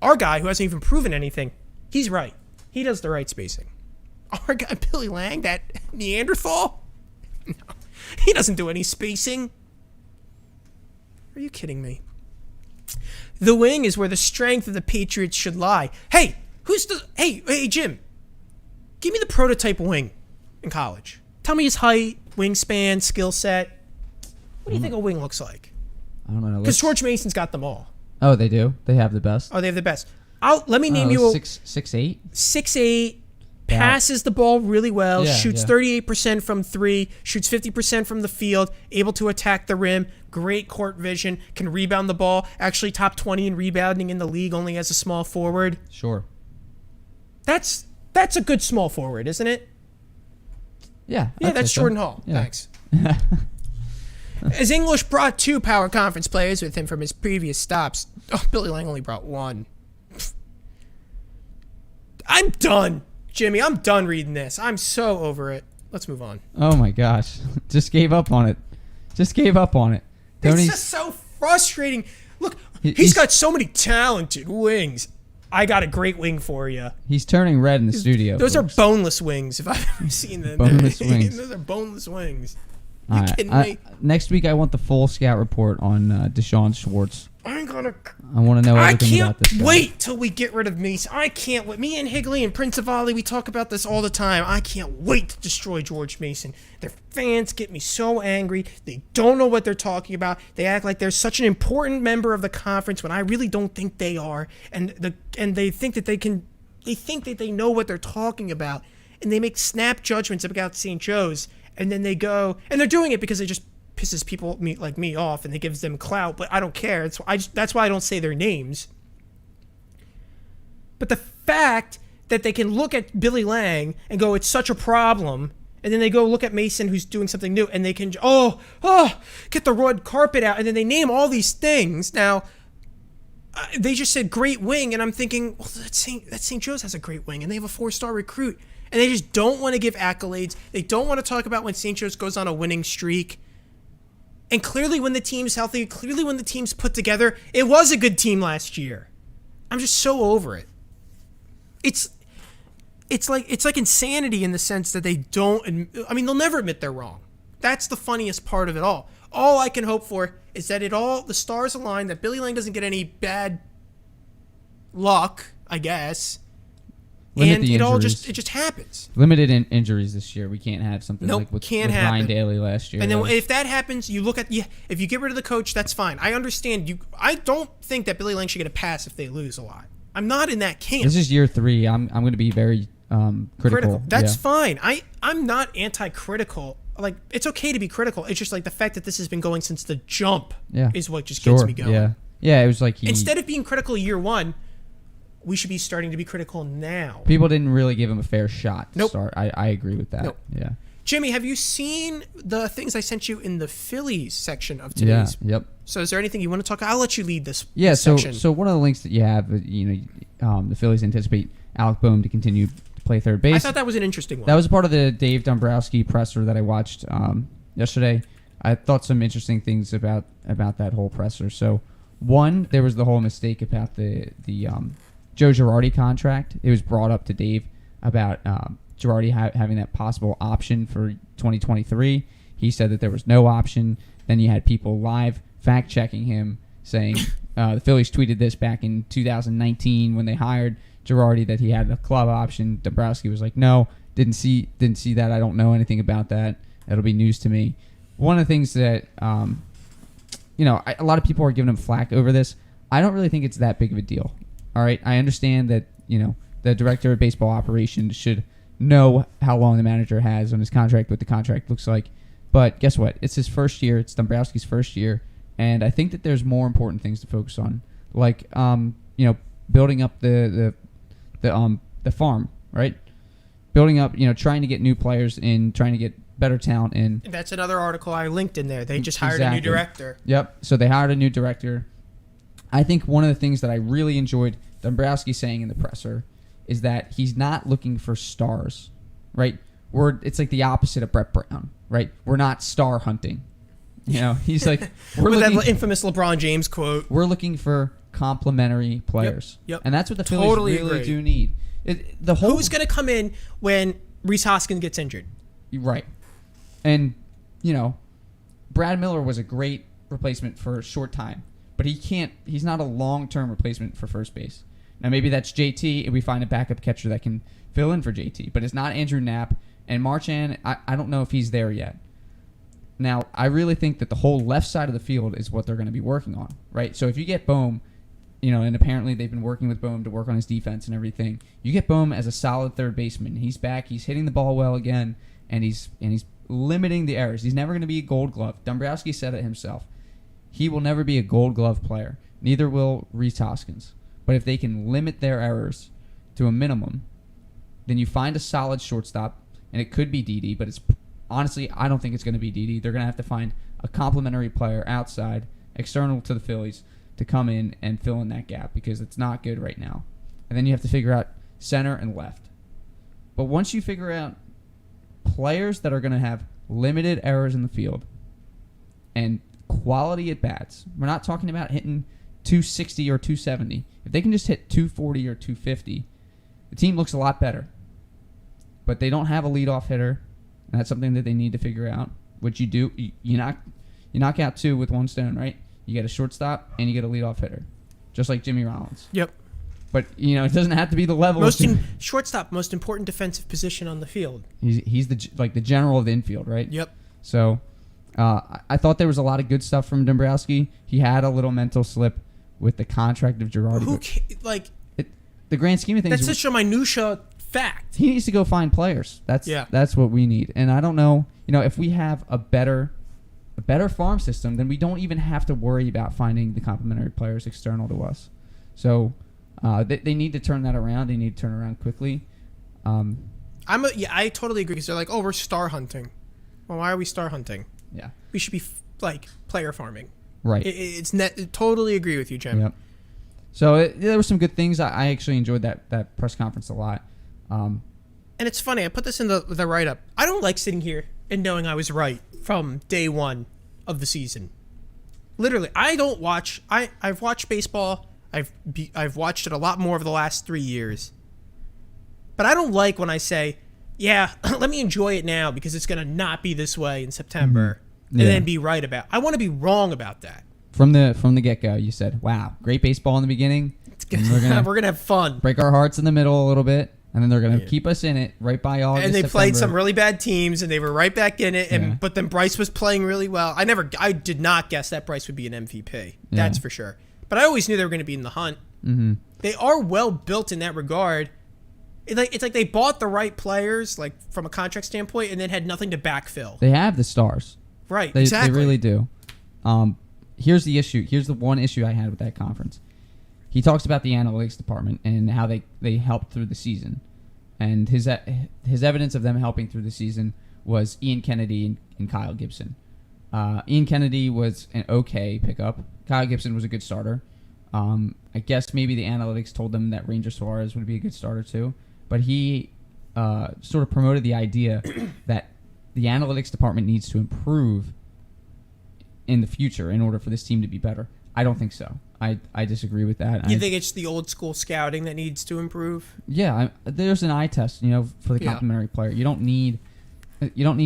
Our guy, who hasn't even proven anything, he's right. He does the right spacing. Our guy, Billy Lang, that Neanderthal? No, he doesn't do any spacing. Are you kidding me? The wing is where the strength of the Patriots should lie. Hey, Hey, Jim, give me the prototype wing in college. Tell me his height, wingspan, skill set. What do you think a wing looks like? I don't know. Because George Mason's got them all. Oh, they do? They have the best? Oh, they have the best. Let me name you 6'8"? 6'8", passes the ball really well, shoots 38% 38% from three, shoots 50% from the field, able to attack the rim, great court vision, can rebound the ball, actually top 20 in rebounding in the league, only as a small forward. Sure. That's a good small forward, isn't it? Yeah. Yeah, that's Jordan Hall. Yeah. Thanks. As English brought 2 power conference players with him from his previous stops, Billy Lang only brought 1. I'm done, Jimmy. I'm done reading this. I'm so over it. Let's move on. Oh, my gosh. Just gave up on it. It's just so frustrating. Look, he's got so many talented wings. I got a great wing for you. He's turning red in the studio. Those are boneless wings, if I've ever seen them. Boneless wings. Those are boneless wings. You kidding me? Next week, I want the full scout report on Deshaun Schwartz. I want to know everything about this guy. I can't wait till we get rid of Mason. I can't wait. Me and Higley and Prince of Ali, we talk about this all the time. I can't wait to destroy George Mason. Their fans get me so angry. They don't know what they're talking about. They act like they're such an important member of the conference when I really don't think they are. And they think that they know what they're talking about. And they make snap judgments about St. Joe's. And then they go, and they're doing it because they just pisses people like me off, and it gives them clout, but I don't care. That's why I don't say their names. But the fact that they can look at Billy Lang and go, it's such a problem, and then they go look at Mason, who's doing something new, and they can, get the red carpet out, and then they name all these things. Now, they just said great wing, and I'm thinking, well, that St. Joe's has a great wing, and they have a 4-star recruit, and they just don't want to give accolades. They don't want to talk about when St. Joe's goes on a winning streak. And clearly when the team's healthy, clearly when the team's put together, it was a good team last year. I'm just so over it. It's like insanity in the sense that they don't, they'll never admit they're wrong. That's the funniest part of it all. All I can hope for is that the stars align, that Billy Lang doesn't get any bad luck, I guess. And it just happens. Limited injuries this year. We can't have something like with Ryan Daly last year. And then if that happens, you look at if you get rid of the coach, that's fine. I understand. I don't think that Billy Lang should get a pass if they lose a lot. I'm not in that camp. This is year 3. I'm going to be very critical. That's fine. I'm not anti-critical. Like, it's okay to be critical. It's just like the fact that this has been going since the jump is what just gets me going. Yeah, it was like instead of being critical year 1, we should be starting to be critical now. People didn't really give him a fair shot to Nope. start. I agree with that. Nope. Yeah. Jimmy, have you seen the things I sent you in the Phillies section of today's? Yeah. Yep. So is there anything you want to talk about? I'll let you lead this section. section. So one of the links that you have, the Phillies anticipate Alec Boehm to continue to play third base. I thought that was an interesting one. That was part of the Dave Dombrowski presser that I watched yesterday. I thought some interesting things about that whole presser. So one, there was the whole mistake about the Joe Girardi contract. It was brought up to Dave about Girardi having that possible option for 2023. He said that there was no option. Then you had people live fact-checking him, saying the Phillies tweeted this back in 2019 when they hired Girardi that he had a club option. Dombrowski was like, no, didn't see that. I don't know anything about that. That'll be news to me. One of the things that, a lot of people are giving him flack over this. I don't really think it's that big of a deal. All right, I understand that, the director of baseball operations should know how long the manager has on his contract, what the contract looks like. But guess what? It's his first year. It's Dombrowski's first year. And I think that there's more important things to focus on, like building up the farm, right? Building up, trying to get new players in, trying to get better talent in. And that's another article I linked in there. They just hired a new director. Yep. So they hired a new director. I think one of the things that I really enjoyed Dombrowski saying in the presser is that he's not looking for stars, right? It's like the opposite of Brett Brown, right? We're not star hunting. He's like, with that infamous LeBron James quote. We're looking for complementary players. Yep. And that's what the Phillies really do need. Who's going to come in when Rhys Hoskins gets injured? Right. And, Brad Miller was a great replacement for a short time, but he's not a long-term replacement for first base. Now, maybe that's JT, and we find a backup catcher that can fill in for JT, but it's not Andrew Knapp. And Marchand, I don't know if he's there yet. Now, I really think that the whole left side of the field is what they're going to be working on, right? So if you get Bohm, and apparently they've been working with Bohm to work on his defense and everything, you get Bohm as a solid third baseman. He's back. He's hitting the ball well again, and he's limiting the errors. He's never going to be a Gold Glove. Dombrowski said it himself. He will never be a Gold Glove player. Neither will Rhys Hoskins. But if they can limit their errors to a minimum, then you find a solid shortstop, and it could be Didi, but it's honestly, I don't think it's going to be Didi. They're going to have to find a complementary player outside, external to the Phillies, to come in and fill in that gap because it's not good right now. And then you have to figure out center and left. But once you figure out players that are going to have limited errors in the field and quality at bats, we're not talking about hitting 260 or 270. If they can just hit 240 or 250, the team looks a lot better. But they don't have a leadoff hitter. And that's something that they need to figure out. What you do, you knock out two with one stone, right? You get a shortstop and you get a leadoff hitter, just like Jimmy Rollins. Yep. But it doesn't have to be the level. Shortstop, most important defensive position on the field. He's the general of the infield, right? Yep. So, I thought there was a lot of good stuff from Dombrowski. He had a little mental slip with the contract of Girardi. The grand scheme of things. That's such a minutia fact. He needs to go find players. That's what we need. And I don't know, if we have a better farm system, then we don't even have to worry about finding the complementary players external to us. So they need to turn that around. They need to turn around quickly. I totally agree because they're like, we're star hunting. Well, why are we star hunting? Yeah, we should be player farming. Right. Totally agree with you, Jim. Yep. So there were some good things. I actually enjoyed that press conference a lot. And it's funny. I put this in the write-up. I don't like sitting here and knowing I was right from day one of the season. Literally, I don't watch. I've watched baseball. I've watched it a lot more over the last 3 years. But I don't like when I say, yeah, let me enjoy it now because it's going to not be this way in September and then be right about. I want to be wrong about that. From the get-go, you said, wow, great baseball in the beginning. We're gonna have fun. Break our hearts in the middle a little bit, and then they're going to keep us in it right by August, and they September. played some really bad teams, and they were right back in it. But then Bryce was playing really well. I did not guess that Bryce would be an MVP. That's for sure. But I always knew they were going to be in the hunt. Mm-hmm. They are well built in that regard. It's like they bought the right players, like from a contract standpoint, and then had nothing to backfill. They have the stars, right? Exactly. They really do. Here's the issue. Here's the one issue I had with that conference. He talks about the analytics department and how they helped through the season. And his evidence of them helping through the season was Ian Kennedy and Kyle Gibson. Ian Kennedy was an okay pickup. Kyle Gibson was a good starter. I guess maybe the analytics told them that Ranger Suarez would be a good starter too. But he sort of promoted the idea that the analytics department needs to improve in the future in order for this team to be better. I don't think so. I disagree with that. You think it's the old school scouting that needs to improve? Yeah, there's an eye test, for the complimentary player. You don't need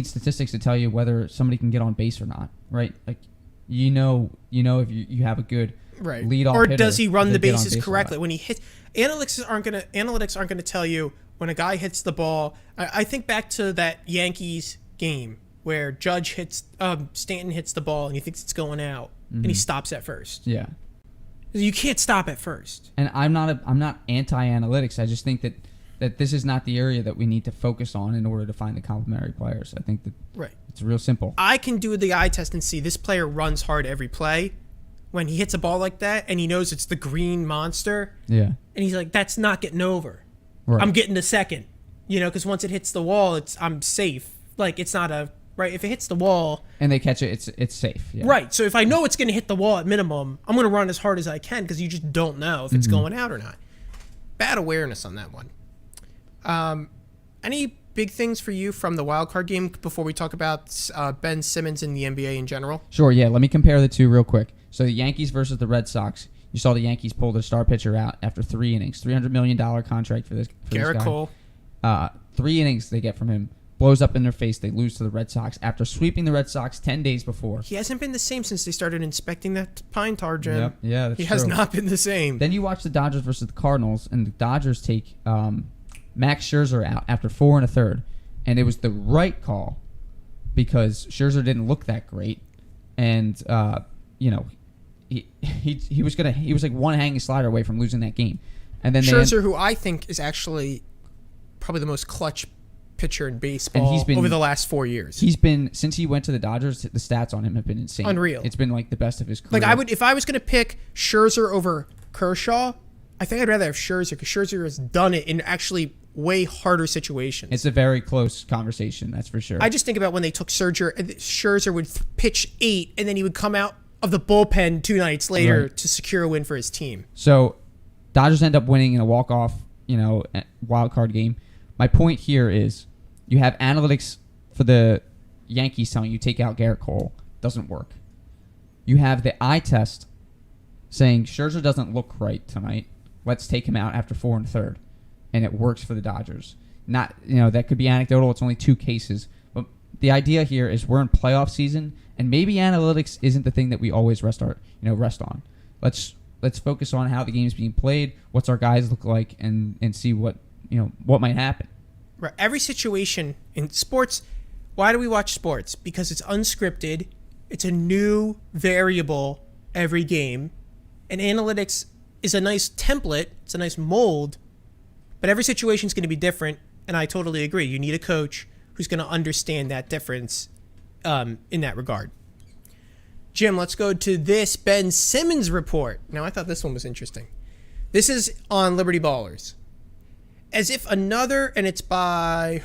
statistics to tell you whether somebody can get on base or not, right? Like, if you have a good leadoff or hitter, does he run the bases base correctly when he hits? Analytics aren't going to tell you when a guy hits the ball. I think back to that Yankees game where Stanton hits the ball and he thinks it's going out and he stops at first. Yeah. You can't stop at first. And I'm not anti-analytics. I just think that this is not the area that we need to focus on in order to find the complementary players. I think that it's real simple. I can do the eye test and see this player runs hard every play. When he hits a ball like that and he knows it's the green monster. Yeah. And he's like, that's not getting over. Right. I'm getting to second. Because once it hits the wall, I'm safe. Like, it's not if it hits the wall and they catch it, it's safe. Yeah. Right. So if I know it's going to hit the wall at minimum, I'm going to run as hard as I can because you just don't know if it's going out or not. Bad awareness on that one. Any big things for you from the wild card game before we talk about Ben Simmons in the NBA in general? Sure. Yeah. Let me compare the two real quick. So the Yankees versus the Red Sox. You saw the Yankees pull their star pitcher out after 3 innings. $300 million contract for this. Garrett Cole. 3 innings they get from him. Blows up in their face. They lose to the Red Sox after sweeping the Red Sox 10 days before. He hasn't been the same since they started inspecting that pine tar, Jim. Yep. Yeah, that's He true. has not been the same. Then you watch the Dodgers versus the Cardinals, and the Dodgers take Max Scherzer out after 4 1/3, and it was the right call because Scherzer didn't look that great, and he was like one hanging slider away from losing that game, and then Scherzer, who I think is actually probably the most clutch pitcher in baseball over the last 4 years. He's been, since he went to the Dodgers, the stats on him have been insane. Unreal. It's been like the best of his career. Like if I was going to pick Scherzer over Kershaw, I think I'd rather have Scherzer because Scherzer has done it in actually way harder situations. It's a very close conversation, that's for sure. I just think about when they took Scherzer would pitch 8 and then he would come out of the bullpen 2 nights later to secure a win for his team. So Dodgers end up winning in a walk-off, wild card game. My point here is you have analytics for the Yankees telling you take out Garrett Cole. Doesn't work. You have the eye test saying Scherzer doesn't look right tonight. Let's take him out after 4 1/3. And it works for the Dodgers. Not, that could be anecdotal. It's only 2 cases. But the idea here is we're in playoff season, and maybe analytics isn't the thing that we always rest on. Let's focus on how the game's being played, what's our guys look like, and see what might happen. Right. Every situation in sports, why do we watch sports? Because it's unscripted. It's a new variable every game. And analytics is a nice template. It's a nice mold. But every situation is going to be different. And I totally agree. You need a coach who's going to understand that difference in that regard. Jim, let's go to this Ben Simmons report. Now, I thought this one was interesting. This is on Liberty Ballers. As if another, and it's by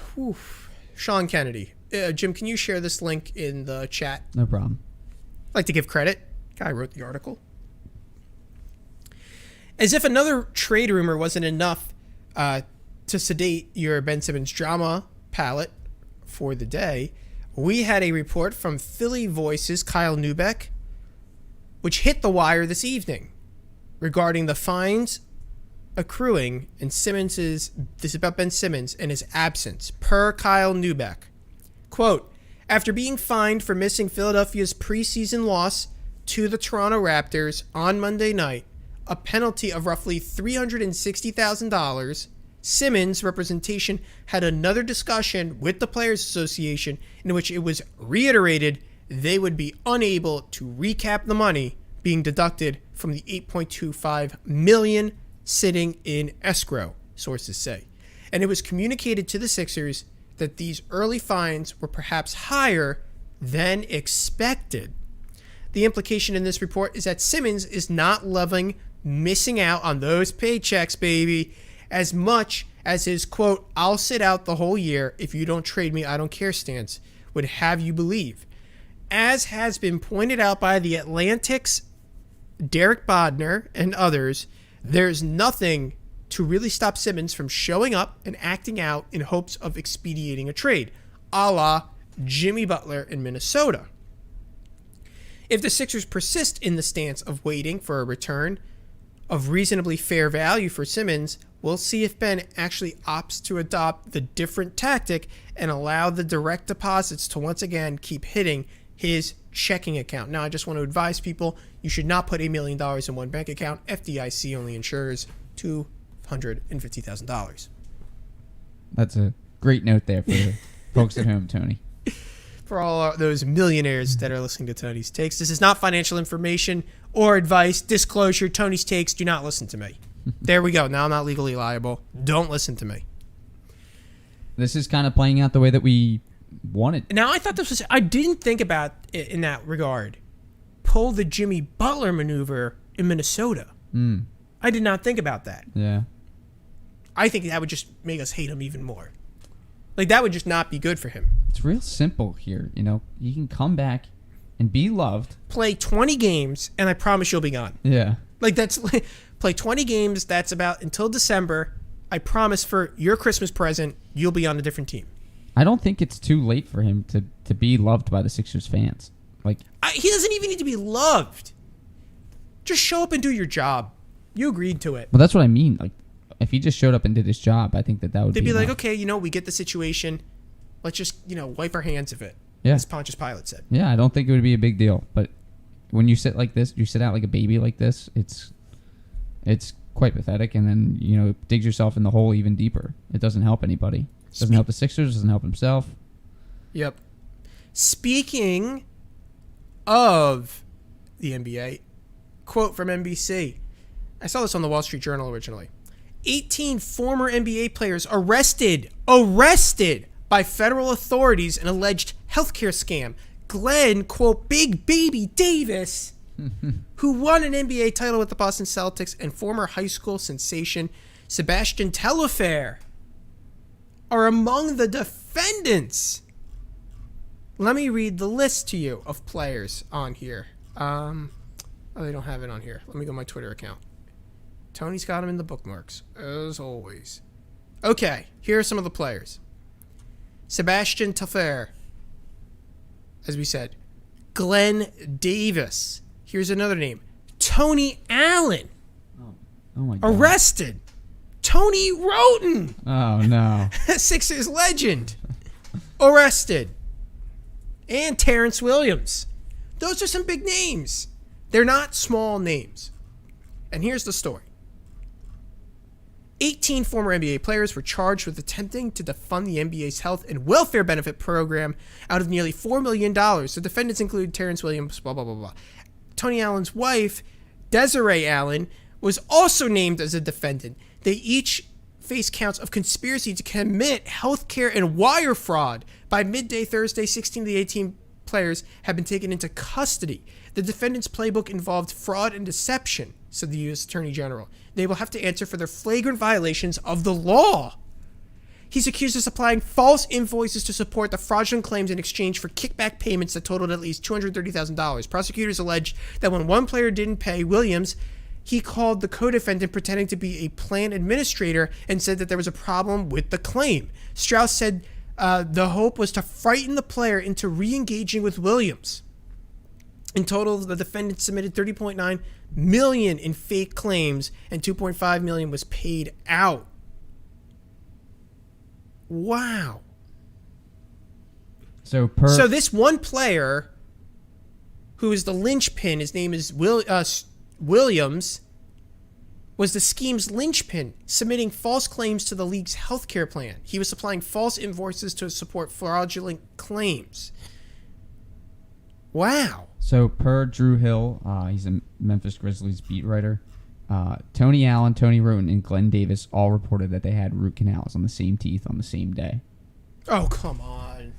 Sean Kennedy. Jim, can you share this link in the chat? No problem. I'd like to give credit. Guy wrote the article. As if another trade rumor wasn't enough to sedate your Ben Simmons drama palette for the day, we had a report from Philly Voices' Kyle Neubeck, which hit the wire this evening regarding the fines accruing and this is about Ben Simmons and his absence, per Kyle Neubeck. Quote, after being fined for missing Philadelphia's preseason loss to the Toronto Raptors on Monday night, a penalty of roughly $360,000, Simmons' representation had another discussion with the Players Association in which it was reiterated they would be unable to recap the money being deducted from the $8.25 million sitting in escrow, sources say. And it was communicated to the Sixers that these early fines were perhaps higher than expected. The implication in this report is that Simmons is not loving missing out on those paychecks, baby, as much as his, quote, I'll sit out the whole year. If you don't trade me, I don't care stance would have you believe. As has been pointed out by the Atlantic's Derek Bodner and others, there's nothing to really stop Simmons from showing up and acting out in hopes of expediting a trade, a la Jimmy Butler in Minnesota. If the Sixers persist in the stance of waiting for a return of reasonably fair value for Simmons, we'll see if Ben actually opts to adopt the different tactic and allow the direct deposits to once again keep hitting his checking account. Now, I just want to advise people, you should not put $1 million in one bank account. FDIC only insures $250,000. That's a great note there for the folks at home, Tony. For all those millionaires that are listening to Tony's Takes, this is not financial information or advice. Disclosure, Tony's Takes, do not listen to me. There we go. Now I'm not legally liable. Don't listen to me. This is kind of playing out the way that we wanted. Now, I thought this was... I didn't think about it in that regard. Pull the Jimmy Butler maneuver in Minnesota. I did not think about that. Yeah. I think that would just make us hate him even more. Like, that would just not be good for him. It's real simple here. You know, you can come back and be loved. Play 20 games, and I promise you'll be gone. Yeah. Like, that's... Play 20 games, that's about until December. I promise for your Christmas present, you'll be on a different team. I don't think it's too late for him to be loved by the Sixers fans. Like, he doesn't even need to be loved. Just show up and do your job. You agreed to it. Well, that's what I mean. Like, if he just showed up and did his job, I think that would be They'd be like, enough. okay, we get the situation. Let's just, wipe our hands of it. Yeah. As Pontius Pilate said. Yeah, I don't think it would be a big deal. But when you sit like this, you sit out like a baby like this, it's quite pathetic. And then, it digs yourself in the hole even deeper. It doesn't help anybody. It doesn't help the Sixers. Doesn't help himself. Yep. Speaking of the NBA, quote from NBC. I saw this on the Wall Street Journal originally. 18 former NBA players arrested by federal authorities in alleged healthcare scam. Glenn, quote, Big Baby Davis, who won an NBA title with the Boston Celtics, and former high school sensation Sebastian Telfair are among the defendants. Let me read the list to you of players on here. Oh, they don't have it on here. Let me go to my Twitter account. Tony's got them in the bookmarks, as always. Okay, here are some of the players. Sebastian Telfair, as we said. Glenn Davis. Here's another name. Tony Allen. Oh my God. Arrested. Tony Roten. Oh, no. Sixers legend. Arrested. And Terrence Williams. Those are some big names. They're not small names. And here's the story. 18 former NBA players were charged with attempting to defund the NBA's health and welfare benefit program out of nearly $4 million. The defendants include Terrence Williams, blah, blah, blah, blah. Tony Allen's wife, Desiree Allen, was also named as a defendant. They each face counts of conspiracy to commit healthcare and wire fraud. By midday Thursday, 16 of the 18 players have been taken into custody. The defendant's playbook involved fraud and deception, said the U.S. Attorney General. They will have to answer for their flagrant violations of the law. He's accused of supplying false invoices to support the fraudulent claims in exchange for kickback payments that totaled at least $230,000. Prosecutors alleged that when one player didn't pay Williams, he called the co-defendant pretending to be a plan administrator and said that there was a problem with the claim. Strauss said the hope was to frighten the player into re-engaging with Williams. In total, the defendant submitted $30.9 million in fake claims, and $2.5 million was paid out. Wow. So this one player, who is the linchpin, his name is Williams, was the scheme's linchpin, submitting false claims to the league's healthcare plan. He was supplying false invoices to support fraudulent claims. Wow. So per Drew Hill, he's a Memphis Grizzlies beat writer, Tony Allen, Tony Roten, and Glenn Davis all reported that they had root canals on the same teeth on the same day. Oh, come on.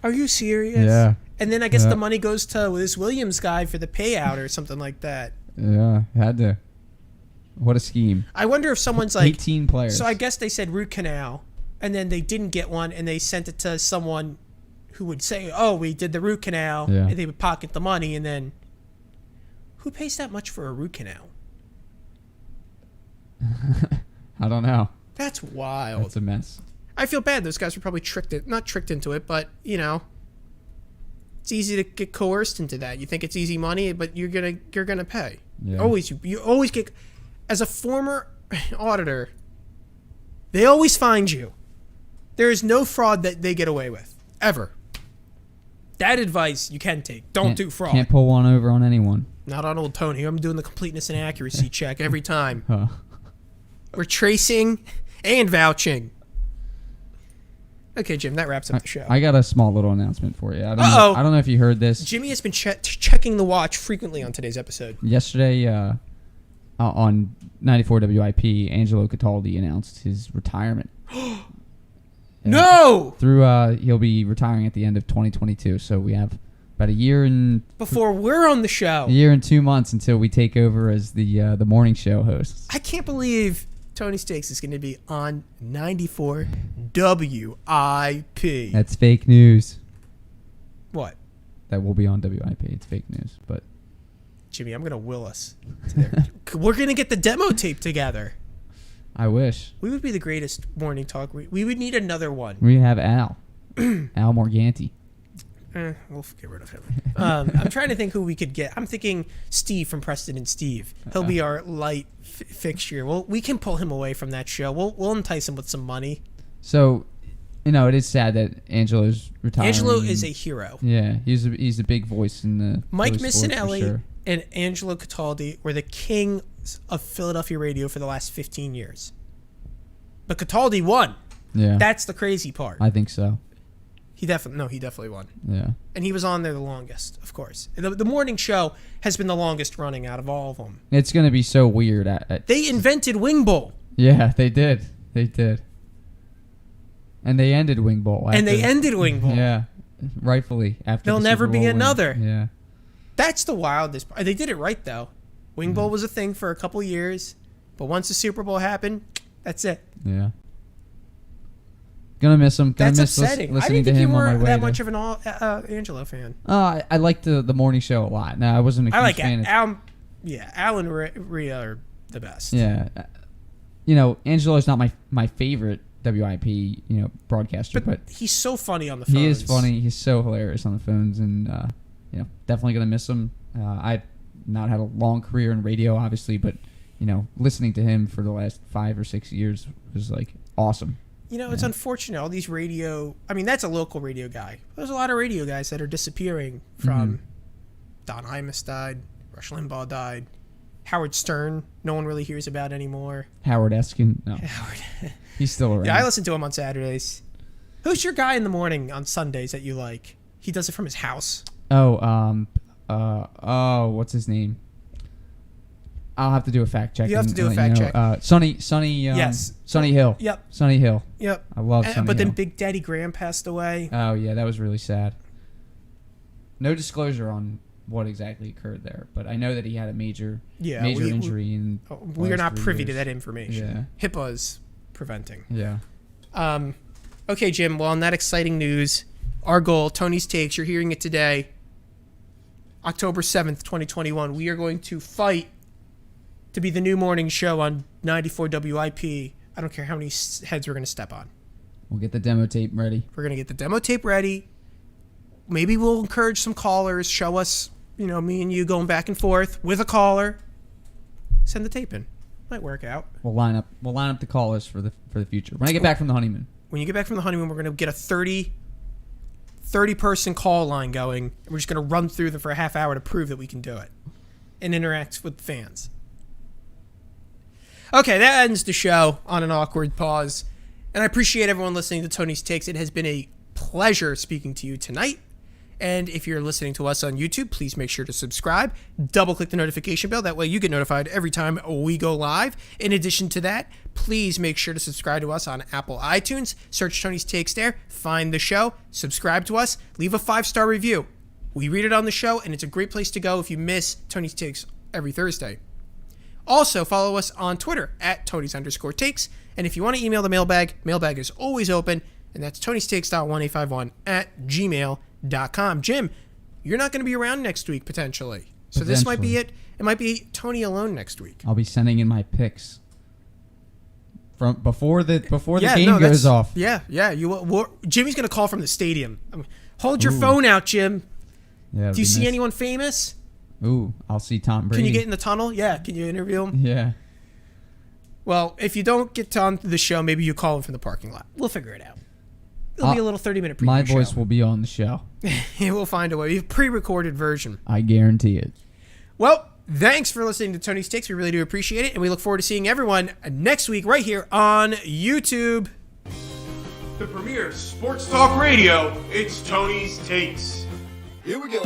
Are you serious? Yeah. And then I guess the money goes to this Williams guy for the payout or something like that. Yeah, had to. What a scheme. I wonder if someone's like... 18 players. So I guess they said root canal, and then they didn't get one, and they sent it to someone who would say, oh, we did the root canal, and they would pocket the money, and then... Who pays that much for a root canal? I don't know. That's wild. That's a mess. I feel bad. Those guys were probably not tricked into it, but, It's easy to get coerced into that. You think it's easy money, but you're gonna pay. Yeah. You always get. As a former auditor, they always find you. There is no fraud that they get away with ever. That advice you can take. Don't do fraud. Can't pull one over on anyone. Not on old Tony. I'm doing the completeness and accuracy check every time. Huh. We're tracing and vouching. Okay, Jim, that wraps up the show. I got a small little announcement for you. I don't know if you heard this. Jimmy has been checking the watch frequently on today's episode. Yesterday, on 94 WIP, Angelo Cataldi announced his retirement. No! He'll be retiring at the end of 2022. So we have about a year and before we're on the show. A year and 2 months until we take over as the morning show hosts. I can't believe Tony Stakes is going to be on 94 WIP. That's fake news. What? That will be on WIP. It's fake news, but Jimmy, I'm going to will us to there. We're going to get the demo tape together. I wish. We would be the greatest morning talk. We would need another one. We have Al. Al Morganti. We'll get rid of him. I'm trying to think who we could get. I'm thinking Steve from Preston and Steve. He'll be our light fixture. Well, we can pull him away from that show. We'll entice him with some money. So, it is sad that Angelo's retiring. Angelo is a hero. Yeah, he's a big voice in the Mike Philly sports for Missinelli sure. and Angelo Cataldi were the kings of Philadelphia radio for the last 15 years. But Cataldi won. Yeah, That's the crazy part. I think so. He definitely won. Yeah. And he was on there the longest, of course. The morning show has been the longest running out of all of them. It's going to be so weird. They invented Wing Bowl. Yeah, they did. And they ended Wing Bowl. Yeah, rightfully. After There'll the never Super be Bowl win. another. Yeah. That's the wildest part. They did it right, though. Wing Bowl was a thing for a couple years. But once the Super Bowl happened, that's it. Yeah. Gonna miss him. That's upsetting. I Listening didn't think to him you on my were way. that much of an Angelo fan. I like the morning show a lot. No, I wasn't a huge fan. Al and Rhea are the best. Yeah. Angelo's not my favorite WIP, broadcaster, but he's so funny on the phones. He is funny. He's so hilarious on the phones, and definitely gonna miss him. I've not had a long career in radio, obviously, but listening to him for the last 5 or 6 years was like awesome. It's unfortunate. All these radio... I mean, that's a local radio guy. There's a lot of radio guys that are disappearing from... Don Imus died. Rush Limbaugh died. Howard Stern, no one really hears about anymore. Howard Eskin. No. Howard. He's still around. Yeah, I listen to him on Saturdays. Who's your guy in the morning on Sundays that you like? He does it from his house. What's his name? I'll have to do a fact check. You have to do a fact check. Sonny Hill. Yep. Sonny Hill. Yep. I love Sonny But then Hill. Big Daddy Graham passed away. Oh, yeah, that was really sad. No disclosure on what exactly occurred there, but I know that he had a major injury. We are not privy to that information. Yeah. HIPAA is preventing. Yeah. Okay, Jim. Well, on that exciting news, our goal, Tony's Takes, you're hearing it today, October 7th, 2021. We are going to fight to be the new morning show on 94 WIP. I don't care how many heads we're going to step on. We'll get the demo tape ready. We're going to get the demo tape ready. Maybe we'll encourage some callers, show us, me and you going back and forth with a caller. Send the tape in. Might work out. We'll line up the callers for the future. When I get back from the honeymoon. When you get back from the honeymoon, we're going to get a 30 person call line going. And we're just going to run through them for a half hour to prove that we can do it and interact with fans. Okay, that ends the show on an awkward pause. And I appreciate everyone listening to Tony's Takes. It has been a pleasure speaking to you tonight. And if you're listening to us on YouTube, please make sure to subscribe. Double-click the notification bell. That way you get notified every time we go live. In addition to that, please make sure to subscribe to us on Apple iTunes. Search Tony's Takes there. Find the show. Subscribe to us. Leave a 5-star review. We read it on the show, and it's a great place to go if you miss Tony's Takes every Thursday. Also, follow us on Twitter at Tonys_takes. And if you want to email the mailbag is always open. And that's tonystakes.1851@gmail.com. Jim, you're not going to be around next week, potentially. So this might be it. It might be Tony alone next week. I'll be sending in my picks from before the game goes off. Yeah. Jimmy's going to call from the stadium. Hold your phone out, Jim. Yeah. Do you see anyone famous? Ooh, I'll see Tom Brady. Can you get in the tunnel? Yeah. Can you interview him? Yeah. Well, if you don't get on the show, maybe you call him from the parking lot. We'll figure it out. It'll be a little 30-minute preview. My voice show. will be on the show. We'll find a way. We have a pre-recorded version. I guarantee it. Well, thanks for listening to Tony's Takes. We really do appreciate it, and we look forward to seeing everyone next week right here on YouTube. The premier sports talk radio, it's Tony's Takes. Here we go.